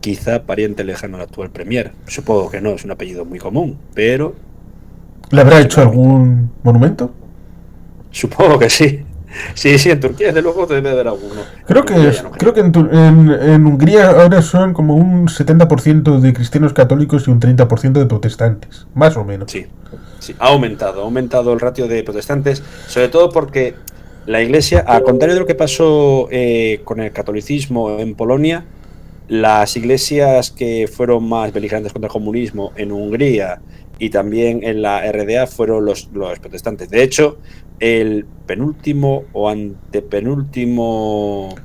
Quizá pariente lejano al actual premier. Supongo que no, es un apellido muy común, pero... ¿Le habrá hecho algún monumento? Supongo que sí. Sí, en Turquía desde luego debe haber alguno. Creo que en Hungría ahora son como un 70% de cristianos católicos y un 30% de protestantes, más o menos. Sí, ha aumentado el ratio de protestantes, sobre todo porque la Iglesia, al contrario de lo que pasó con el catolicismo en Polonia, Las iglesias que fueron más beligerantes contra el comunismo en Hungría y también en la RDA fueron los protestantes. De hecho, el penúltimo o antepenúltimo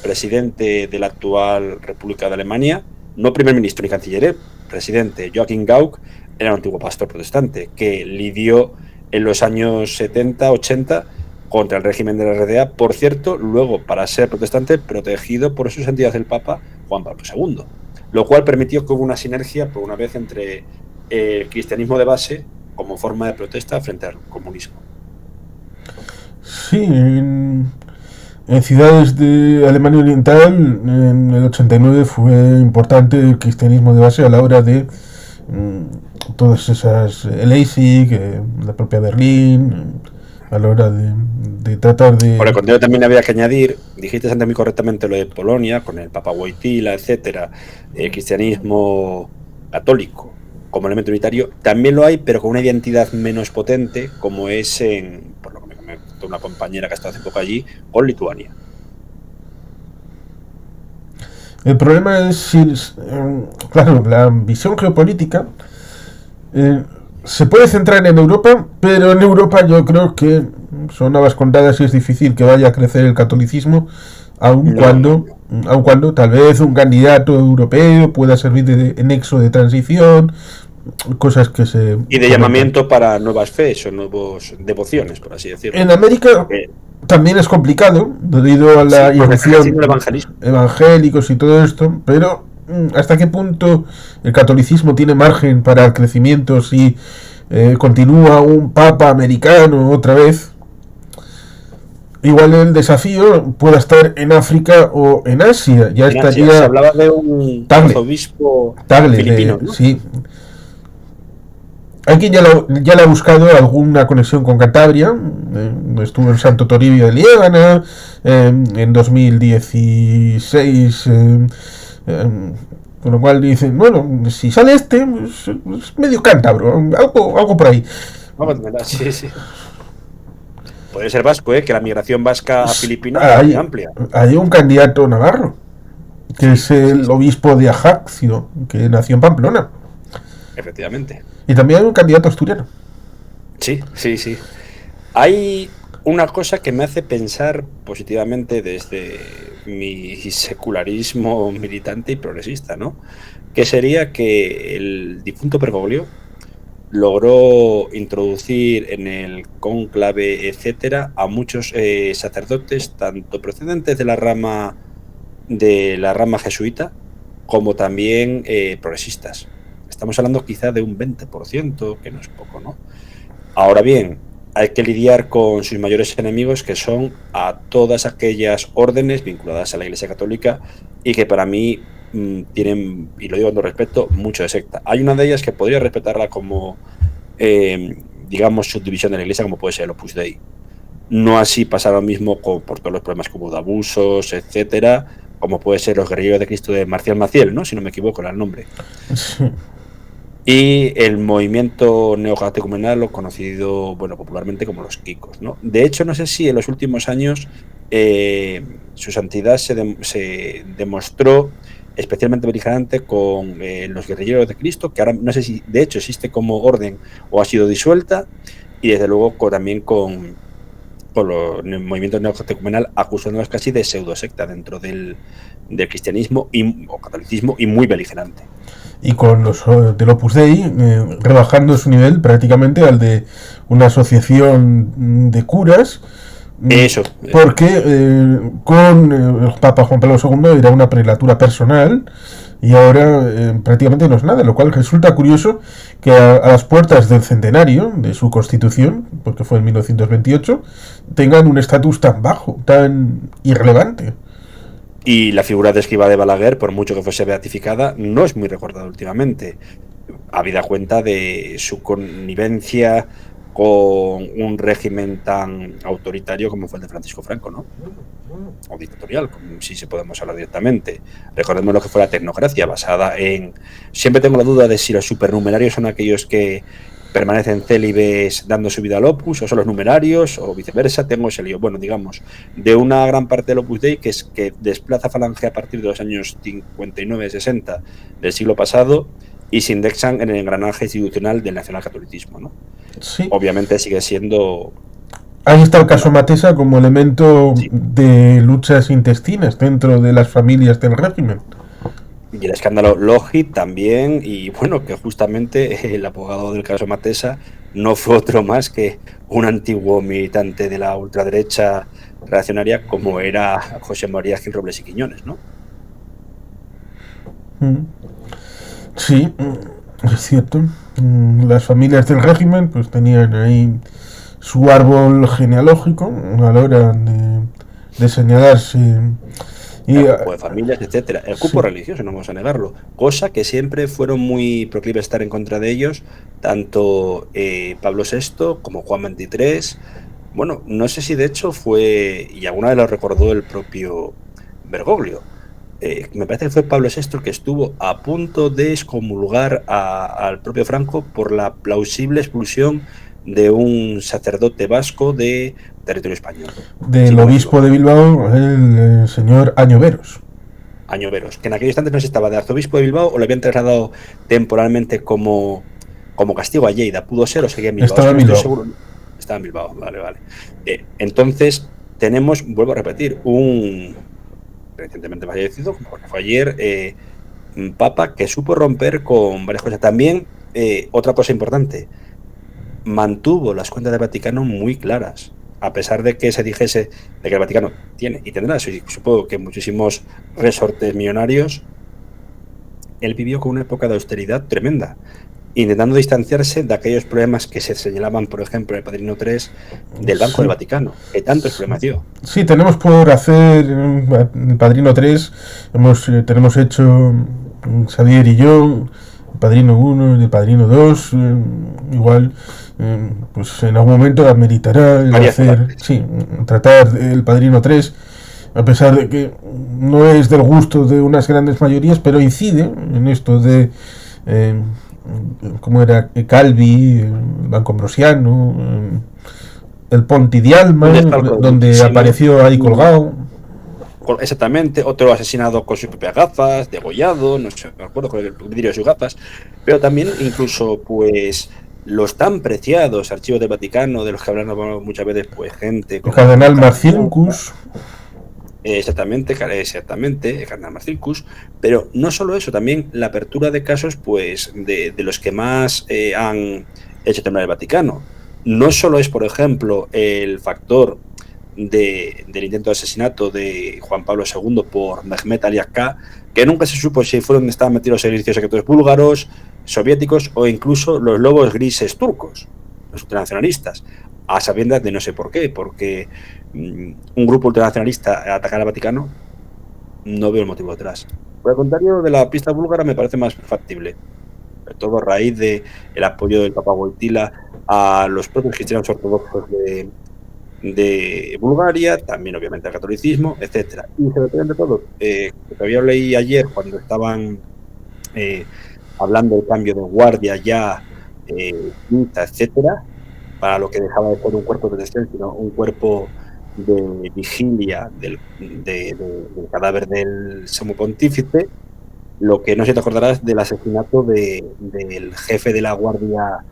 presidente de la actual República de Alemania, no primer ministro ni canciller, presidente Joachim Gauck, era un antiguo pastor protestante que lidió en los años 70, 80 contra el régimen de la RDA, por cierto, luego, para ser protestante, protegido por su santidad el Papa Juan Pablo II, lo cual permitió que hubo una sinergia, por una vez, entre el cristianismo de base como forma de protesta frente al comunismo. Sí, en ciudades de Alemania Oriental, en el 89 fue importante el cristianismo de base a la hora de todas esas, el Leipzig, la propia Berlín, a la hora de tratar de... Por el contrario, también había que añadir, dijiste antes muy correctamente lo de Polonia, con el Papa Wojtyla, etcétera, el cristianismo católico como elemento unitario, también lo hay, pero con una identidad menos potente, como es en, por lo que me comentó una compañera que ha estado hace poco allí, con Lituania. El problema es, claro, la visión geopolítica se puede centrar en Europa, pero en Europa yo creo que son habas contadas y es difícil que vaya a crecer el catolicismo, aun cuando tal vez un candidato europeo pueda servir de nexo de transición, cosas que se... Y de llamamiento para nuevas fees o nuevas devociones, por así decirlo. En América también es complicado, debido a la irrupción evangélicos y todo esto, pero ¿hasta qué punto el catolicismo tiene margen para el crecimiento si continúa un papa americano otra vez? Igual el desafío pueda estar en África o en Asia. Ya en estaría. Asia. Se hablaba de un arzobispo filipino, ¿no? Sí. Hay quien ya le ha buscado alguna conexión con Cantabria. Estuvo en Santo Toribio de Liébana en 2016. Con lo cual dicen, bueno, si sale este, pues, es medio cántabro, algo por ahí. Sí. Puede ser vasco, que la migración vasca a Filipinas es muy amplia. Hay un candidato navarro, que es el obispo de Ajaccio, que nació en Pamplona. Efectivamente. Y también hay un candidato asturiano. Sí. Hay una cosa que me hace pensar positivamente desde mi secularismo militante y progresista, ¿no? Que sería que el difunto Bergoglio logró introducir en el cónclave, etcétera, a muchos sacerdotes, tanto procedentes de la rama jesuita, como también progresistas. Estamos hablando quizá de un 20%, que no es poco, ¿no? Ahora bien, hay que lidiar con sus mayores enemigos, que son a todas aquellas órdenes vinculadas a la Iglesia Católica y que para mí tienen, y lo digo con respeto, mucho de secta. Hay una de ellas que podría respetarla como, digamos, subdivisión de la Iglesia, como puede ser el Opus Dei. No así pasa lo mismo por todos los problemas que hubo de abusos, etcétera, como puede ser los Guerrilleros de Cristo de Marcial Maciel, ¿no? Si no me equivoco, era el nombre. Sí. Y el movimiento neocatecumenal, lo conocido, bueno, popularmente como los Kikos, ¿no? De hecho, no sé si en los últimos años su santidad se demostró especialmente beligerante con los Guerrilleros de Cristo, que ahora no sé si de hecho existe como orden o ha sido disuelta, y desde luego también con los movimientos neocatecumenal, acusándolos casi de pseudosecta dentro del cristianismo o catolicismo, y muy beligerante. Y con los del Opus Dei rebajando su nivel prácticamente al de una asociación de curas. Eso. Porque con el Papa Juan Pablo II era una prelatura personal y ahora prácticamente no es nada, lo cual resulta curioso que a las puertas del centenario de su constitución, porque fue en 1928, tengan un estatus tan bajo, tan irrelevante. Y la figura de Escrivá de Balaguer, por mucho que fuese beatificada, no es muy recordada últimamente, habida cuenta de su connivencia con un régimen tan autoritario como fue el de Francisco Franco, ¿no? O dictatorial, si se podemos hablar directamente. Recordemos lo que fue la tecnocracia, basada en... Siempre tengo la duda de si los supernumerarios son aquellos que permanecen célibes dando su vida al Opus, o son los numerarios, o viceversa, tengo ese lío. Bueno, digamos, de una gran parte del Opus Dei, que es que desplaza Falange a partir de los años 59-60 del siglo pasado, y se indexan en el engranaje institucional del nacionalcatolicismo, ¿no? Sí. Obviamente sigue siendo... Ahí está el caso Matesa como elemento Sí. de luchas intestinas dentro de las familias del régimen. Y el escándalo Logit también, y bueno, que justamente el abogado del caso Matesa no fue otro más que un antiguo militante de la ultraderecha reaccionaria como era José María Gil Robles y Quiñones, ¿no? Sí, es cierto. Las familias del régimen pues tenían ahí su árbol genealógico a la hora de señalarse. Y, El cupo de familias, etcétera. El cupo sí. religioso, no vamos a negarlo. Cosa que siempre fueron muy proclives a estar en contra de ellos, tanto Pablo VI como Juan XXIII. Bueno, no sé si de hecho fue, y alguna vez lo recordó el propio Bergoglio, me parece que fue Pablo VI el que estuvo a punto de excomulgar al propio Franco por la plausible expulsión de un sacerdote vasco de territorio español. Del Si no me obispo equivoco. de Bilbao, el señor Añoveros. Añoveros, que en aquel instante no se estaba de arzobispo de Bilbao o le habían trasladado temporalmente como castigo a Lleida. Pudo ser o seguía en Bilbao. Es Estaba que en no estoy Bilbao. seguro. Estaba en Bilbao, vale. Entonces, tenemos, vuelvo a repetir, un recientemente fallecido, porque fue ayer, un papa que supo romper con varias cosas. También, otra cosa importante, mantuvo las cuentas del Vaticano muy claras. A pesar de que se dijese de que el Vaticano tiene y tendrá, supongo que muchísimos resortes millonarios, él vivió con una época de austeridad tremenda, intentando distanciarse de aquellos problemas que se señalaban, por ejemplo, en el Padrino 3 del Banco Sí. del Vaticano, que tantos problemas dio. Sí, tenemos por hacer el Padrino 3. Tenemos hecho Xavier y yo, el Padrino 1 y el Padrino 2. Igual, pues en algún momento ameritará el Varias hacer, partes. sí, tratar el Padrino 3, a pesar de que no es del gusto de unas grandes mayorías, pero incide en esto de eh, cómo era Calvi, el Banco Ambrosiano, el Ponti di Alma, donde apareció ahí colgado. Exactamente, otro asesinado con sus propias gafas, degollado, no sé, me acuerdo con el vidrio de sus gafas, pero también incluso pues los tan preciados archivos del Vaticano, de los que hablaron muchas veces pues gente El como cardenal Caracciolo, Marcinkus. Exactamente, el cardenal Marcinkus, pero no solo eso, también la apertura de casos pues de los que más han hecho temblar el Vaticano. No solo es, por ejemplo, el factor del intento de asesinato de Juan Pablo II por Mehmet Ali Agca, que nunca se supo si fueron donde estaban metidos los servicios secretos búlgaros, soviéticos o incluso los lobos grises turcos, los ultranacionalistas, a sabiendas de no sé por qué, porque un grupo ultranacionalista atacar al Vaticano, no veo el motivo detrás. Por el contrario, de la pista búlgara me parece más factible, sobre todo a raíz del apoyo del Papa Wojtyla a los propios cristianos ortodoxos de Bulgaria, también obviamente al catolicismo, etcétera. Y se depende de todo. Todavía leí ayer cuando estaban hablando del cambio de guardia ya, etcétera, para lo que dejaba de ser un cuerpo de protección, sino un cuerpo de vigilia del cadáver del sumo pontífice. Lo que no sé si te acordarás del asesinato del jefe de la Guardia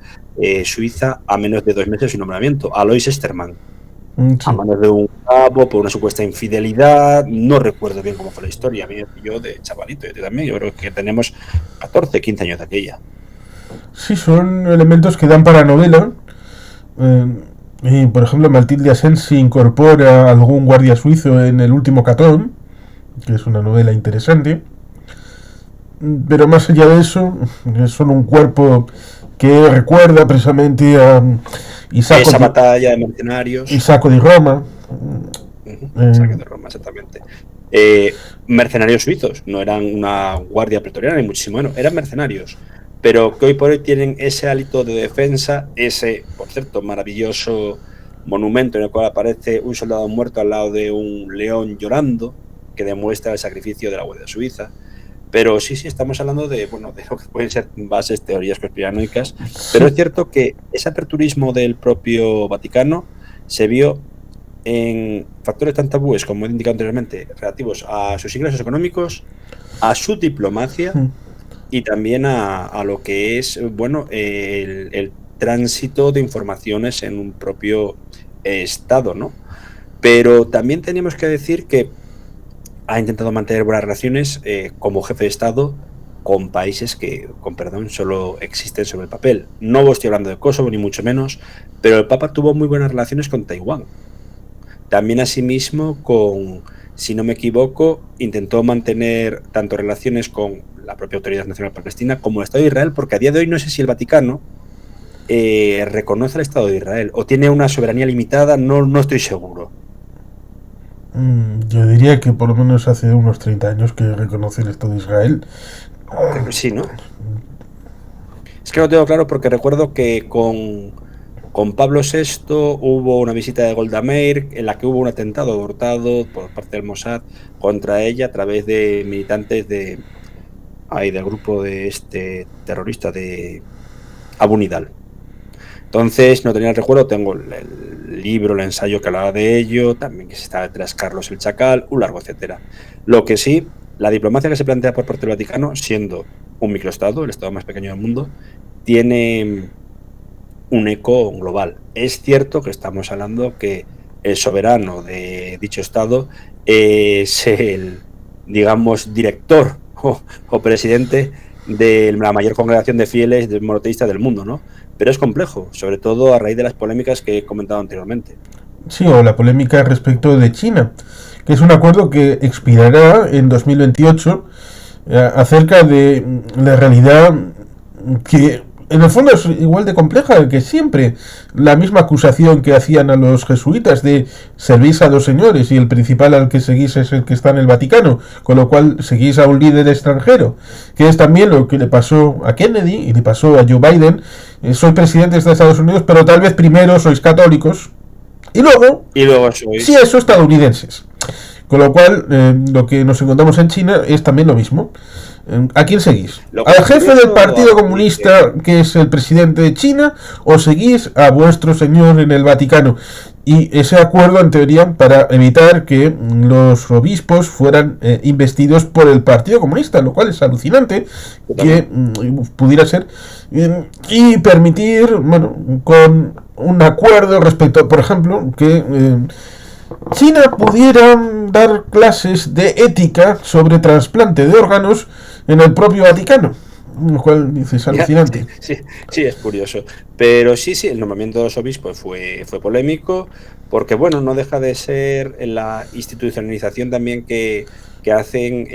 Suiza a menos de 2 meses de su nombramiento, Alois Estermann. Sí. A manos de un cabo por una supuesta infidelidad. No recuerdo bien cómo fue la historia. A mí me pilló de chavalito, yo también. Yo creo que tenemos 14, 15 años de aquella. Sí, son elementos que dan para novela. Y, por ejemplo, Matilde Asensi incorpora a algún guardia suizo en El último Catón, que es una novela interesante. Pero más allá de eso, son un cuerpo que recuerda precisamente a Esa batalla de mercenarios. Isaco di Roma. Isaco de Roma, exactamente. Mercenarios suizos, no eran una guardia pretoriana, ni muchísimo menos, eran mercenarios. Pero que hoy por hoy tienen ese hálito de defensa, ese, por cierto, maravilloso monumento en el cual aparece un soldado muerto al lado de un león llorando, que demuestra el sacrificio de la Guardia Suiza. Pero sí, estamos hablando de, bueno, de lo que pueden ser bases, teorías conspiranoicas, pero es cierto que ese aperturismo del propio Vaticano se vio en factores tan tabúes, como he indicado anteriormente, relativos a sus ingresos económicos, a su diplomacia y también a lo que es, bueno, el tránsito de informaciones en un propio Estado, ¿no? Pero también tenemos que decir que ha intentado mantener buenas relaciones como jefe de Estado con países que, con perdón, solo existen sobre el papel. No estoy hablando de Kosovo, ni mucho menos, pero el Papa tuvo muy buenas relaciones con Taiwán. También, asimismo, si no me equivoco, intentó mantener tanto relaciones con la propia Autoridad Nacional Palestina como el Estado de Israel, porque a día de hoy no sé si el Vaticano reconoce al Estado de Israel o tiene una soberanía limitada, no estoy seguro. Yo diría que por lo menos hace unos 30 años que reconoce el Estado de Israel. Sí, ¿no? Es que no tengo claro porque recuerdo que con Pablo VI hubo una visita de Golda Meir en la que hubo un atentado abortado por parte del Mossad contra ella a través de militantes del grupo de este terrorista de Abu Nidal. Entonces, no tenía el recuerdo, tengo el libro, el ensayo que hablaba de ello, también que está detrás Carlos el Chacal, un largo etcétera. Lo que sí, la diplomacia que se plantea por parte del Vaticano, siendo un microestado, el estado más pequeño del mundo, tiene un eco global. Es cierto que estamos hablando que el soberano de dicho estado es el, digamos, director o presidente de la mayor congregación de fieles monoteístas del mundo, ¿no? Pero es complejo, sobre todo a raíz de las polémicas que he comentado anteriormente. Sí, o la polémica respecto de China, que es un acuerdo que expirará en 2028 acerca de la realidad que en el fondo es igual de compleja que siempre. La misma acusación que hacían a los jesuitas de servís a dos señores y el principal al que seguís es el que está en el Vaticano, con lo cual seguís a un líder extranjero, que es también lo que le pasó a Kennedy y le pasó a Joe Biden. Soy presidente de Estados Unidos, pero tal vez primero sois católicos y luego sois... sí, eso estadounidenses. Con lo cual, lo que nos encontramos en China es también lo mismo. ¿A quién seguís? ¿Al jefe del Partido Comunista, que es el presidente de China, o seguís a vuestro señor en el Vaticano? Y ese acuerdo, en teoría, para evitar que los obispos fueran investidos por el Partido Comunista, lo cual es alucinante que pudiera ser, y permitir, bueno, con un acuerdo respecto, por ejemplo, que China pudiera dar clases de ética sobre trasplante de órganos en el propio Vaticano, lo cual dices alucinante. Sí, es curioso. Pero sí, el nombramiento de los obispos fue polémico, porque bueno, no deja de ser la institucionalización también que hacen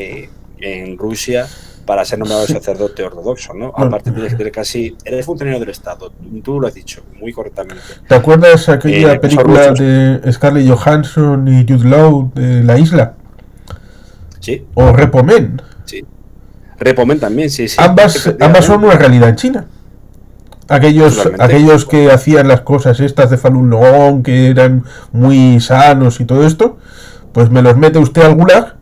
en Rusia para ser nombrado sacerdote ortodoxo, ¿no? Aparte tienes que tener eres funcionario del Estado, tú lo has dicho muy correctamente. ¿Te acuerdas aquella película de Scarlett Johansson y Jude Law de La Isla? Sí. O Repomen. Sí. Repomen también, sí. Ambas son una realidad en China. Aquellos que hacían las cosas estas de Falun Gong, que eran muy sanos y todo esto, pues me los mete usted al gulag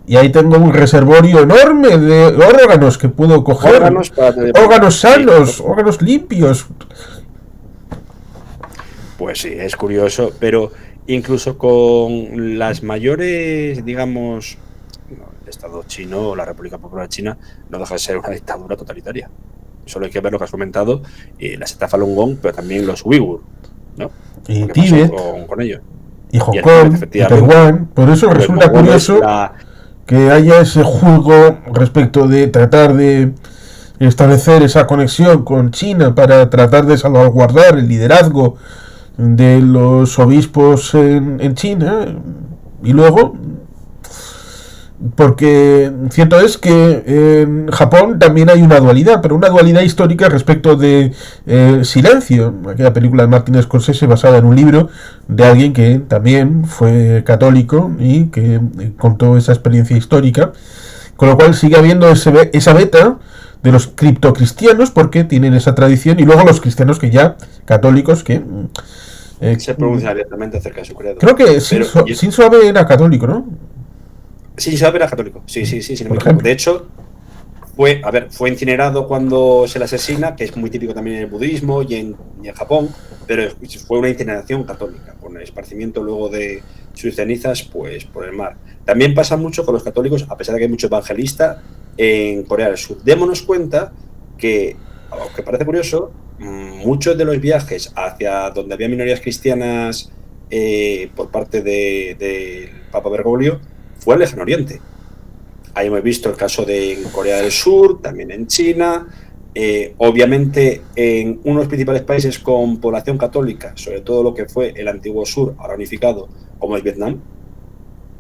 y ahí tengo un reservorio enorme de órganos que puedo coger. Órganos sanos, órganos limpios. Pues sí, es curioso, pero incluso con las mayores, digamos, el Estado chino o la República Popular China no deja de ser una dictadura totalitaria. Solo hay que ver lo que has comentado, la secta Falun Gong, pero también los uigur, ¿no? Y Tíbet, con ellos. Y Hong Kong, y Taiwán. Por eso resulta curioso que haya ese juego respecto de tratar de establecer esa conexión con China para tratar de salvaguardar el liderazgo de los obispos en China, y luego, porque cierto es que en Japón también hay una dualidad, pero una dualidad histórica respecto de Silencio, aquella película de Martin Scorsese basada en un libro de alguien que también fue católico y que contó esa experiencia histórica, con lo cual sigue habiendo esa beta de los criptocristianos porque tienen esa tradición, y luego los cristianos que ya católicos que se pronuncia abiertamente acerca de su credo. Creo que Shinzo Abe era católico, ¿no? Shinzo Abe era católico, sí. De hecho, fue incinerado cuando se le asesina, que es muy típico también en el budismo y en Japón, pero fue una incineración católica, con el esparcimiento luego de sus cenizas pues por el mar. También pasa mucho con los católicos, a pesar de que hay mucho evangelista en Corea del Sur. Démonos cuenta que, aunque parece curioso, muchos de los viajes hacia donde había minorías cristianas por parte del Papa Bergoglio fue al Lejano Oriente. Ahí hemos visto el caso de Corea del Sur, también en China, obviamente en unos principales países con población católica, sobre todo lo que fue el antiguo sur, ahora unificado, como es Vietnam,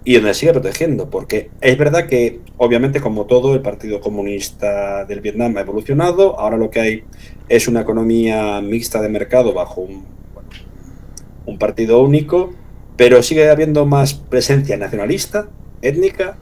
y donde sigue protegiendo, porque es verdad que, obviamente, como todo, el Partido Comunista del Vietnam ha evolucionado, ahora lo que hay es una economía mixta de mercado bajo un partido único, pero sigue habiendo más presencia nacionalista, étnica,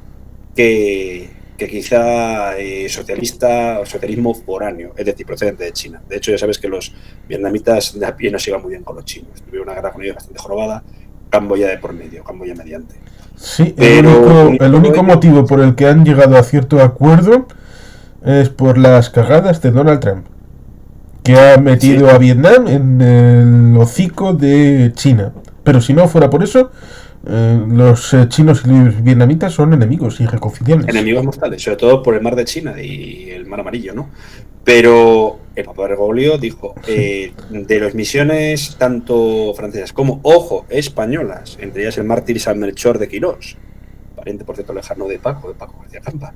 que quizá socialista o socialismo foráneo, es decir, procedente de China. De hecho, ya sabes que los vietnamitas de a pie no se iban muy bien con los chinos. Tuvieron una guerra con ellos bastante jorobada, Camboya de por medio, Camboya mediante. Sí, Pero el único motivo por el que han llegado a cierto acuerdo es por las cagadas de Donald Trump, que ha metido a Vietnam en el hocico de China. Pero si no fuera por eso, los chinos y los vietnamitas son enemigos irreconciliables. Enemigos mortales, sobre todo por el mar de China y el mar amarillo, ¿no? Pero el Papa Bergoglio dijo, de las misiones tanto francesas como, ojo, españolas, entre ellas el mártir San Melchor de Quirós, pariente por cierto lejano de Paco García Campa,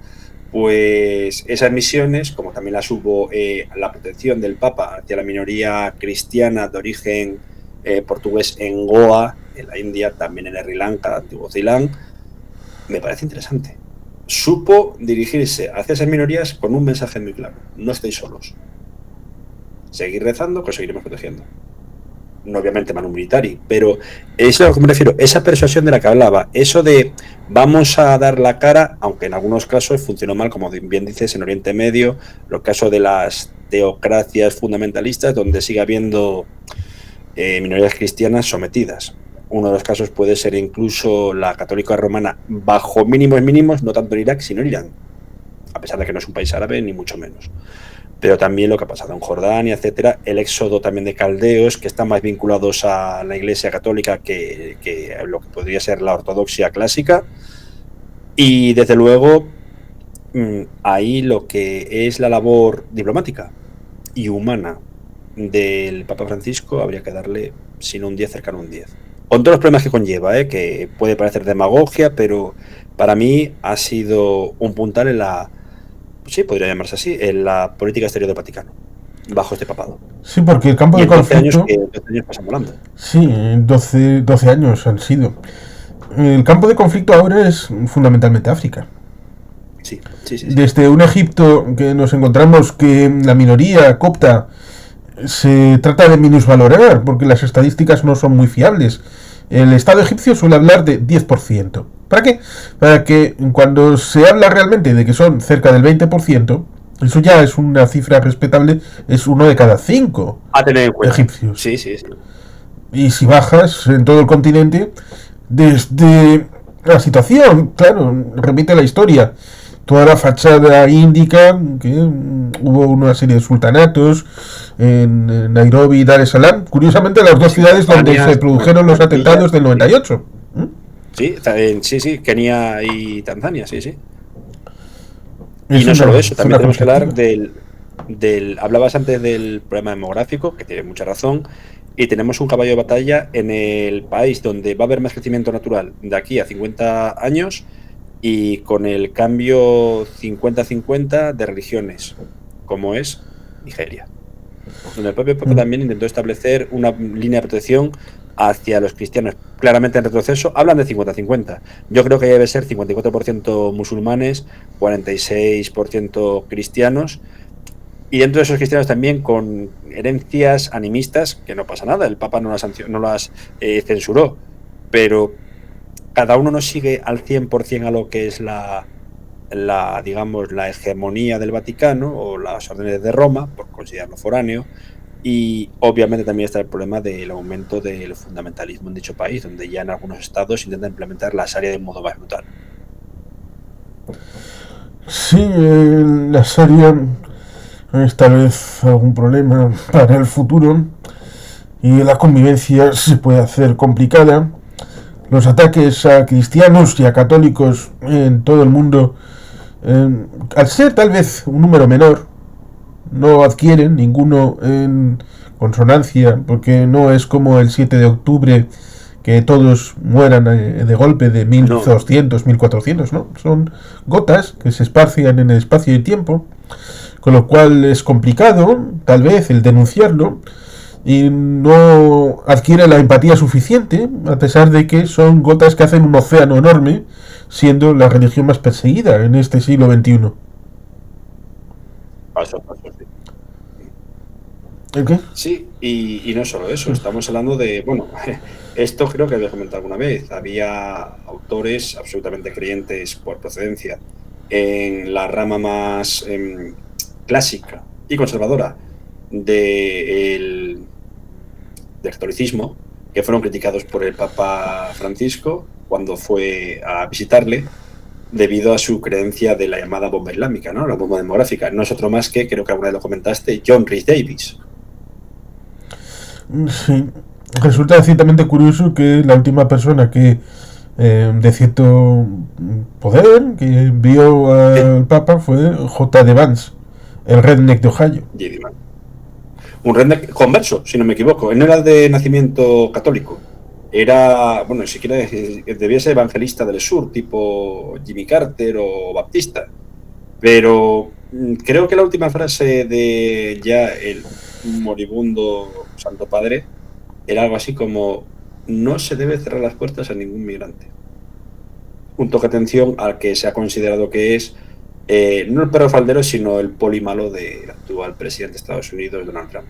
pues esas misiones, como también las hubo la protección del Papa hacia la minoría cristiana de origen portugués en Goa, en la India, también en Sri Lanka, antiguo Ceilán, me parece interesante. Supo dirigirse hacia esas minorías con un mensaje muy claro: no estáis solos. Seguir rezando, que os seguiremos protegiendo. No obviamente Manu Militari, pero es a lo que me refiero, esa persuasión de la que hablaba, eso de vamos a dar la cara, aunque en algunos casos funcionó mal, como bien dices, en Oriente Medio, los casos de las teocracias fundamentalistas, donde sigue habiendo minorías cristianas sometidas. Uno de los casos puede ser incluso la católica romana bajo mínimos, no tanto en Irak, sino en Irán, a pesar de que no es un país árabe, ni mucho menos. Pero también lo que ha pasado en Jordania, etcétera, el éxodo también de caldeos, que están más vinculados a la Iglesia católica que lo que podría ser la ortodoxia clásica. Y desde luego, ahí lo que es la labor diplomática y humana del Papa Francisco habría que darle, si no un 10, cercano a un 10. Con todos los problemas que conlleva, que puede parecer demagogia, pero para mí ha sido un puntal en la, sí, podría llamarse así, en la política exterior del Vaticano, bajo este papado. Sí, porque el campo de conflicto... 12 años pasan volando. Sí, 12 años han sido. El campo de conflicto ahora es fundamentalmente África. Sí. Desde un Egipto que nos encontramos que la minoría copta se trata de minusvalorar, porque las estadísticas no son muy fiables. El Estado egipcio suele hablar de 10%. ¿Para qué? Para que cuando se habla realmente de que son cerca del 20%, eso ya es una cifra respetable, es 1 de cada 5 egipcios. Sí. Y si bajas en todo el continente, desde la situación, claro, repite la historia. Toda la fachada indica que hubo una serie de sultanatos en Nairobi y Dar es Salaam, curiosamente las dos ciudades donde se produjeron los atentados del 98. Sí, Kenia y Tanzania, sí. Y no solo eso, también tenemos que hablar del... Hablabas antes del problema demográfico, que tiene mucha razón, y tenemos un caballo de batalla en el país donde va a haber más crecimiento natural de aquí a 50 años y con el cambio 50-50 de religiones, como es Nigeria, donde el propio Papa también intentó establecer una línea de protección hacia los cristianos, claramente en retroceso. Hablan de 50-50. Yo creo que debe ser 54% musulmanes, 46% cristianos, y dentro de esos cristianos también con herencias animistas, que no pasa nada, el Papa no las censuró, pero cada uno no sigue al 100% a lo que es digamos, la hegemonía del Vaticano o las órdenes de Roma, por considerarlo foráneo. Y obviamente también está el problema del aumento del fundamentalismo en dicho país, donde ya en algunos estados intentan implementar la Sharia de un modo más brutal. Sí, la Sharia es tal vez algún problema para el futuro y la convivencia se puede hacer complicada. Los ataques a cristianos y a católicos en todo el mundo, al ser tal vez un número menor, no adquieren ninguno en consonancia, porque no es como el 7 de octubre que todos mueran de golpe de No, no. 1200, 1400, ¿no? Son gotas que se esparcían en el espacio y tiempo, con lo cual es complicado, tal vez, el denunciarlo, y no adquiere la empatía suficiente, a pesar de que son gotas que hacen un océano enorme, siendo la religión más perseguida en este siglo XXI. Paso, paso, sí. ¿El qué? Sí, y no solo eso, estamos hablando de, bueno, esto creo que había comentado alguna vez, había autores absolutamente creyentes por procedencia en la rama más clásica y conservadora del catolicismo, que fueron criticados por el Papa Francisco cuando fue a visitarle, debido a su creencia de la llamada bomba islámica, ¿no? La bomba demográfica. No es otro más que, creo que alguna vez lo comentaste, John Rhys Davies. Sí. Resulta ciertamente curioso que la última persona que de cierto poder que vio al Papa fue J. D. Vance, el redneck de Ohio. Un redneck converso, si no me equivoco. Él no era de nacimiento católico. Era, bueno, ni siquiera debía ser evangelista del sur, tipo Jimmy Carter o Baptista. Pero creo que la última frase de ya el moribundo Santo Padre era algo así como: no se debe cerrar las puertas a ningún migrante. Un toque de atención al que se ha considerado que es no el perro faldero, sino el poli malo del actual presidente de Estados Unidos, Donald Trump.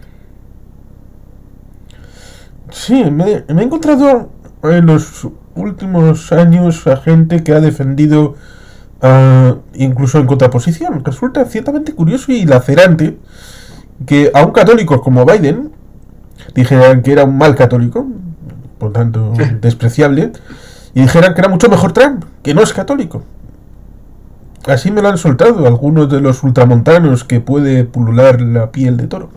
Sí, me he encontrado en los últimos años a gente que ha defendido, incluso en contraposición. Resulta ciertamente curioso y lacerante que a un católico como Biden dijeran que era un mal católico, por tanto despreciable, y dijeran que era mucho mejor Trump, que no es católico. Así me lo han soltado algunos de los ultramontanos que puede pulular la piel de toro.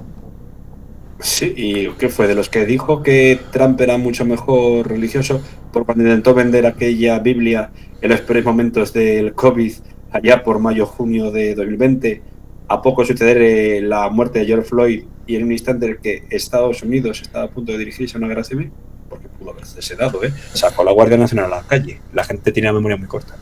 Sí, ¿y qué fue? De los que dijo que Trump era mucho mejor religioso por cuando intentó vender aquella Biblia en los peores momentos del COVID, allá por mayo-junio de 2020, a poco suceder la muerte de George Floyd y en un instante en el que Estados Unidos estaba a punto de dirigirse a una guerra civil, porque pudo haberse dado, sacó a la Guardia Nacional a la calle. La gente tiene la memoria muy corta.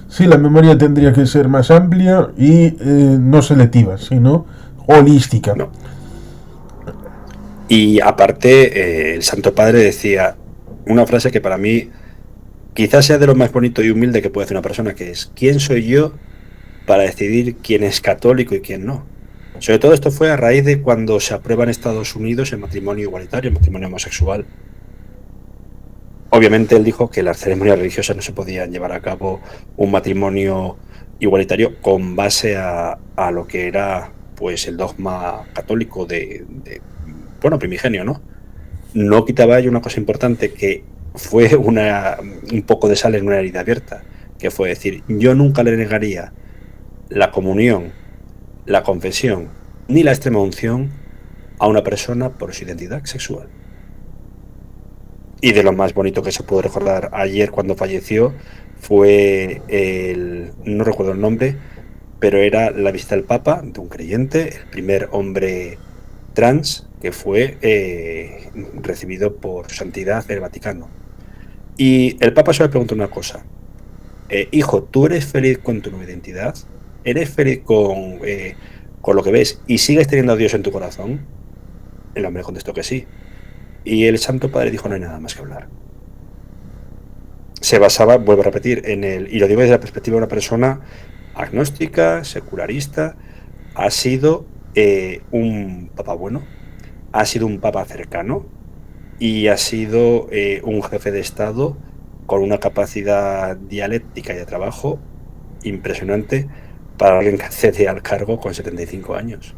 Sí, la memoria tendría que ser más amplia y no selectiva, sino holística. No. Y aparte, el Santo Padre decía una frase que para mí quizás sea de lo más bonito y humilde que puede hacer una persona, que es: ¿quién soy yo para decidir quién es católico y quién no? Sobre todo esto fue a raíz de cuando se aprueba en Estados Unidos el matrimonio igualitario, el matrimonio homosexual. Obviamente él dijo que las ceremonias religiosas no se podían llevar a cabo un matrimonio igualitario con base a lo que era pues el dogma católico bueno, primigenio, ¿no? No quitaba ello una cosa importante que fue un poco de sal en una herida abierta, que fue decir: yo nunca le negaría la comunión, la confesión ni la extrema unción a una persona por su identidad sexual. Y de lo más bonito que se pudo recordar ayer cuando falleció fue no recuerdo el nombre, pero era la visita del Papa de un creyente, el primer hombre trans que fue recibido por su santidad el Vaticano. Y el Papa solo le preguntó una cosa: hijo, ¿tú eres feliz con tu nueva identidad? ¿Eres feliz con lo que ves y sigues teniendo a Dios en tu corazón? El hombre contestó que sí. Y el Santo Padre dijo: no hay nada más que hablar. Se basaba, vuelvo a repetir, y lo digo desde la perspectiva de una persona agnóstica, secularista. Ha sido un papa bueno, ha sido un papa cercano y ha sido un jefe de Estado con una capacidad dialéctica y de trabajo impresionante para alguien que accede al cargo con 75 años.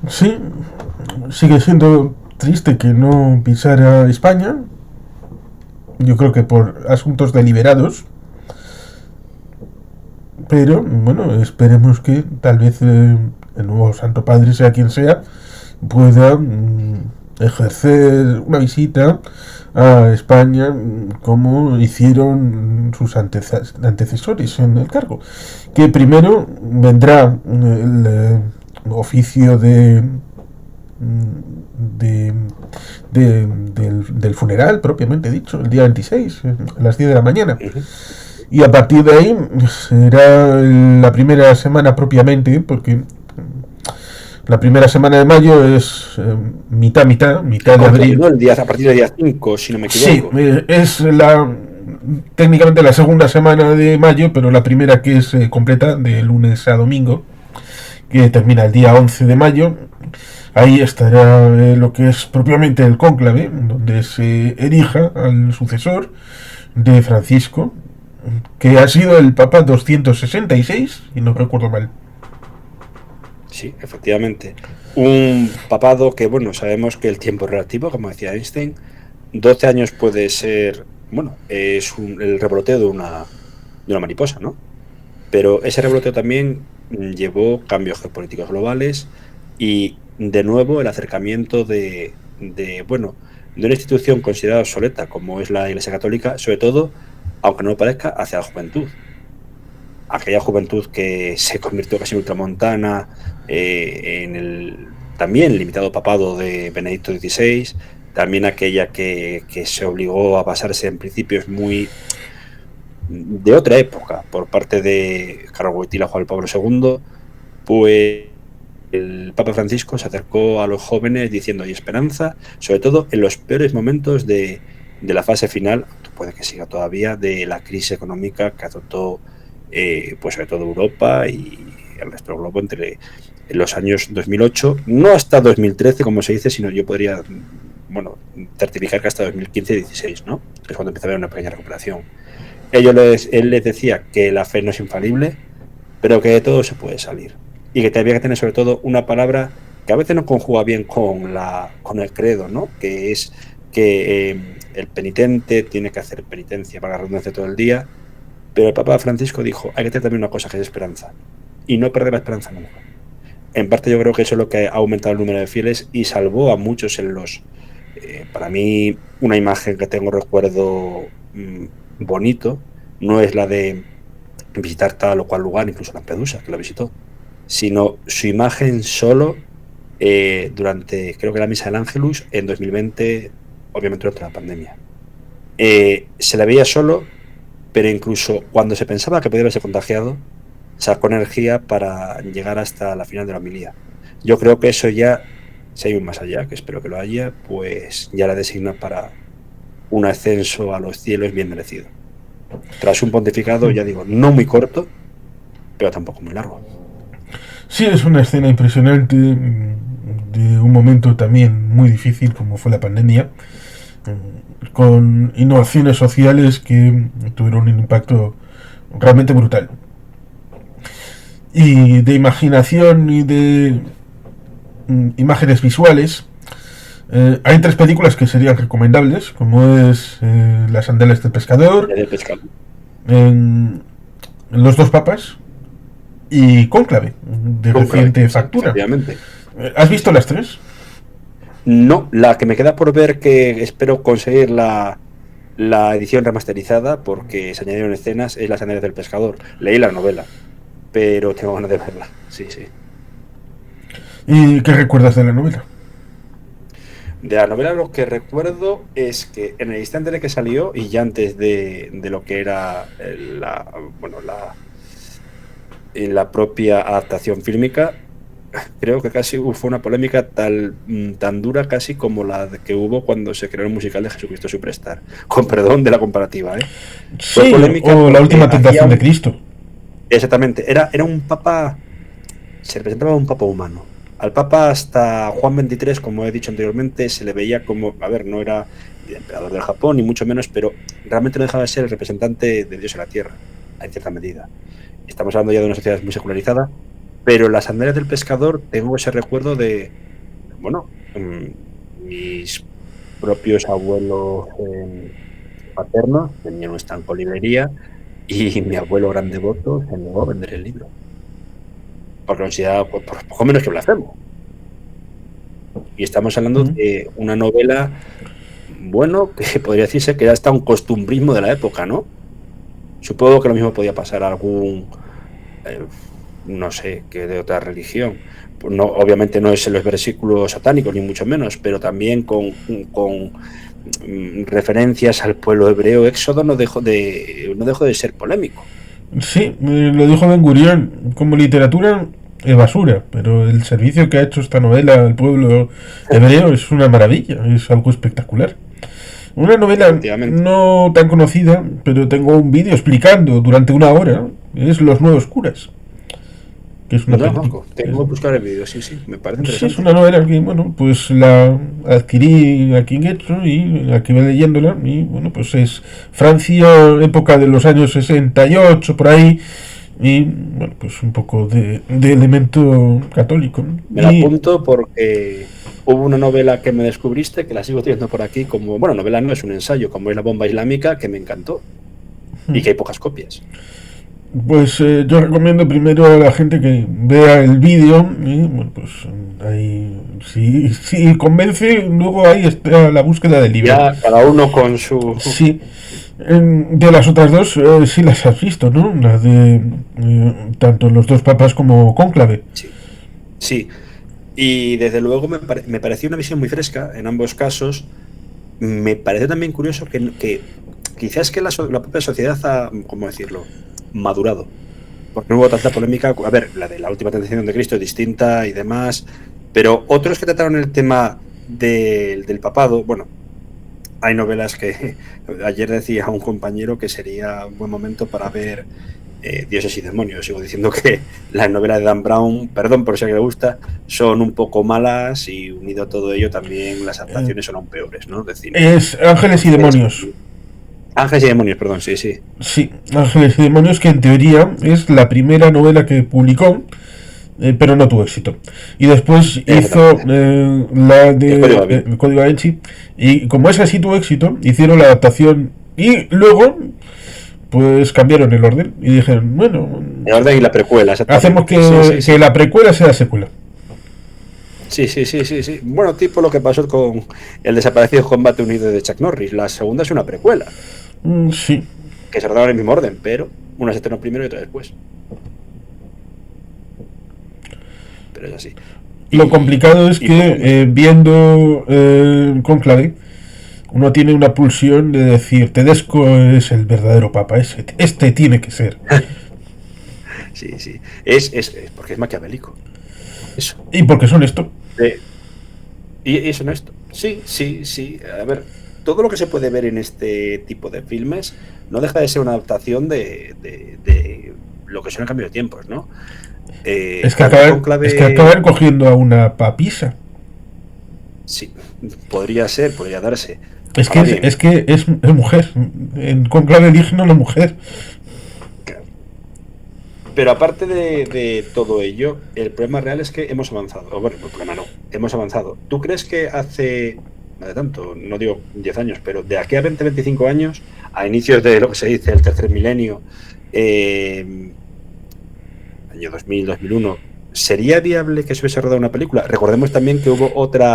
Sí, sigue siendo triste que no pisara España. Yo creo que por asuntos deliberados, pero bueno, esperemos que tal vez el nuevo Santo Padre, sea quien sea, pueda ejercer una visita a España como hicieron sus antecesores en el cargo. Que primero vendrá el oficio de, del funeral propiamente dicho, el día 26, a las 10 de la mañana. Y a partir de ahí será la primera semana propiamente, porque la primera semana de mayo es mitad de abril. ¿No? A partir del día 5, si no me equivoco. Sí, es técnicamente la segunda semana de mayo, pero la primera que es completa, de lunes a domingo, que termina el día 11 de mayo. Ahí estará lo que es propiamente el cónclave, donde se erija al sucesor de Francisco, que ha sido el Papa 266, y no recuerdo mal. Sí, efectivamente. Un papado que, bueno, sabemos que el tiempo es relativo, como decía Einstein. 12 años puede ser, bueno, es el revoloteo de una mariposa, ¿no? Pero ese revoloteo también llevó cambios geopolíticos globales y, de nuevo, el acercamiento de una institución considerada obsoleta como es la Iglesia Católica, sobre todo, aunque no lo parezca, hacia la juventud. Aquella juventud que se convirtió casi en ultramontana en el también limitado papado de Benedicto XVI, también aquella que se obligó a basarse en principios muy de otra época por parte de Carlos Wojtyla, Juan Pablo II, pues el Papa Francisco se acercó a los jóvenes diciendo: hay esperanza, sobre todo en los peores momentos de la fase final, puede que siga todavía, de la crisis económica que azotó pues sobre todo Europa y el resto del globo entre los años 2008, no hasta 2013 como se dice, sino yo podría certificar que hasta 2015 y 2016, ¿no? Que es cuando empieza a haber una pequeña recuperación. Él les decía que la fe no es infalible, pero que de todo se puede salir. Y que había que tener sobre todo una palabra que a veces no conjuga bien con el credo, ¿no? Que es que el penitente tiene que hacer penitencia para la redundancia todo el día, pero el Papa Francisco dijo: hay que tener también una cosa, que es esperanza, y no perder la esperanza nunca. En parte yo creo que eso es lo que ha aumentado el número de fieles y salvó a muchos en los... para mí, una imagen que tengo recuerdo bonito no es la de visitar tal o cual lugar, incluso Lampedusa, que lo visitó, sino su imagen solo durante, creo que la misa del Ángelus en 2020, obviamente durante la pandemia. Se la veía solo, pero incluso cuando se pensaba que podía haberse contagiado, sacó energía para llegar hasta la final de la homilía. Yo creo que eso ya, si hay un más allá, que espero que lo haya, pues ya la designa para un ascenso a los cielos bien merecido. Tras un pontificado, ya digo, no muy corto, pero tampoco muy largo. Sí, es una escena impresionante de un momento también muy difícil como fue la pandemia, con innovaciones sociales que tuvieron un impacto realmente brutal. Y de imaginación y de imágenes visuales, hay 3 películas que serían recomendables, como es Las Sandalias del Pescador, Los Dos Papas y Cónclave, de reciente factura. ¿Has visto las 3? No, la que me queda por ver, que espero conseguir la edición remasterizada, porque se añadieron escenas, es Las Sandalias del Pescador. Leí la novela, pero tengo ganas de verla. Sí. ¿Y qué recuerdas de la novela? De la novela lo que recuerdo es que en el instante en el que salió, y ya antes de lo que era la propia adaptación fílmica, creo que casi fue una polémica tan dura casi como la que hubo cuando se creó el musical de Jesucristo Superstar. Con perdón de la comparativa, ¿eh? Sí, o La Última Tentación de Cristo. Exactamente. Era un papa... Se representaba un papa humano. Al papa, hasta Juan XXIII, como he dicho anteriormente, se le veía como... A ver, no era el emperador del Japón, ni mucho menos, pero realmente no dejaba de ser el representante de Dios en la tierra, en cierta medida. Estamos hablando ya de una sociedad muy secularizada, pero Las Sandalias del Pescador, tengo ese recuerdo de, mis propios abuelos paternos tenían un estanco librería Y mi abuelo gran devoto se negó a vender el libro. Porque consideraba pues, por poco menos que blasfemo. Y estamos hablando de una novela, bueno, que podría decirse que era hasta un costumbrismo de la época, ¿no? Supongo que lo mismo podía pasar a algún, no sé, que de otra religión. Pues no, obviamente no es en los versículos satánicos, ni mucho menos, pero también con referencias al pueblo hebreo. Éxodo no dejó de ser polémico. Sí, lo dijo Ben Gurión, como literatura es basura, pero el servicio que ha hecho esta novela al pueblo hebreo es una maravilla, es algo espectacular. Una novela no tan conocida, pero tengo un vídeo explicando durante 1 hora, es Los Nuevos Curas. Que es una tengo que buscar el vídeo, sí, me parece interesante. Sí, es una novela que, bueno, pues la adquirí aquí en Getro y aquí voy leyéndola y, bueno, pues es Francia, época de los años 68, por ahí, y, bueno, pues un poco de elemento católico. Me la apunto porque hubo una novela que me descubriste, que la sigo teniendo por aquí, como, bueno, novela no, es un ensayo, como es La bomba islámica, que me encantó, y que hay pocas copias. Pues yo recomiendo primero a la gente que vea el vídeo y bueno, pues ahí si convence, luego ahí está la búsqueda del libro. Ya cada uno con su... Sí, de las otras dos sí las has visto, ¿no? La de tanto los dos papas como Cónclave. Sí, y desde luego me pareció una visión muy fresca en ambos casos. Me parece también curioso que quizás que la propia sociedad ha, ¿cómo decirlo?, madurado, porque no hubo tanta polémica. A ver, la de La última tentación de Cristo es distinta y demás, pero otros que trataron el tema del papado, bueno, hay novelas que ayer decía a un compañero que sería un buen momento para ver Dioses y Demonios. Sigo diciendo que las novelas de Dan Brown, perdón por si a alguien le gusta, son un poco malas, y unido a todo ello también las adaptaciones son aún peores, ¿no? Es Ángeles y Demonios. Ángeles y Demonios, perdón, sí. Sí, Ángeles y Demonios, que en teoría es la primera novela que publicó, pero no tuvo éxito. Y después hizo la de Código Da Vinci, y como esa sí tuvo éxito, hicieron la adaptación y luego pues cambiaron el orden y dijeron, bueno, el orden y la precuela, hacemos que la precuela sea secuela. Sí. Bueno, tipo lo que pasó con El desaparecido Combate Unido de Chuck Norris. La segunda es una precuela. Sí. Que se rodaron en el mismo orden, pero una se estrenó primero y otra después. Pero es así. Lo complicado es que viendo Cónclave, uno tiene una pulsión de decir, Tedesco es el verdadero papa, este tiene que ser. Sí. Es porque es maquiavélico. Eso. Y porque son esto. Y es honesto. Sí. A ver, todo lo que se puede ver en este tipo de filmes no deja de ser una adaptación de lo que son el cambio de tiempos, ¿no? Es que acaban cogiendo a una papisa. Sí, podría darse. Es que es mujer. En Cónclave eligen a la mujer. Pero aparte de todo ello, el problema real es que hemos avanzado. Bueno, el problema no, hemos avanzado. ¿Tú crees que hace, no de tanto, no digo 10 años, pero de aquí a 20-25 años, a inicios de lo que se dice el tercer milenio, año 2000, 2001, ¿sería viable que se hubiese rodado una película? Recordemos también que hubo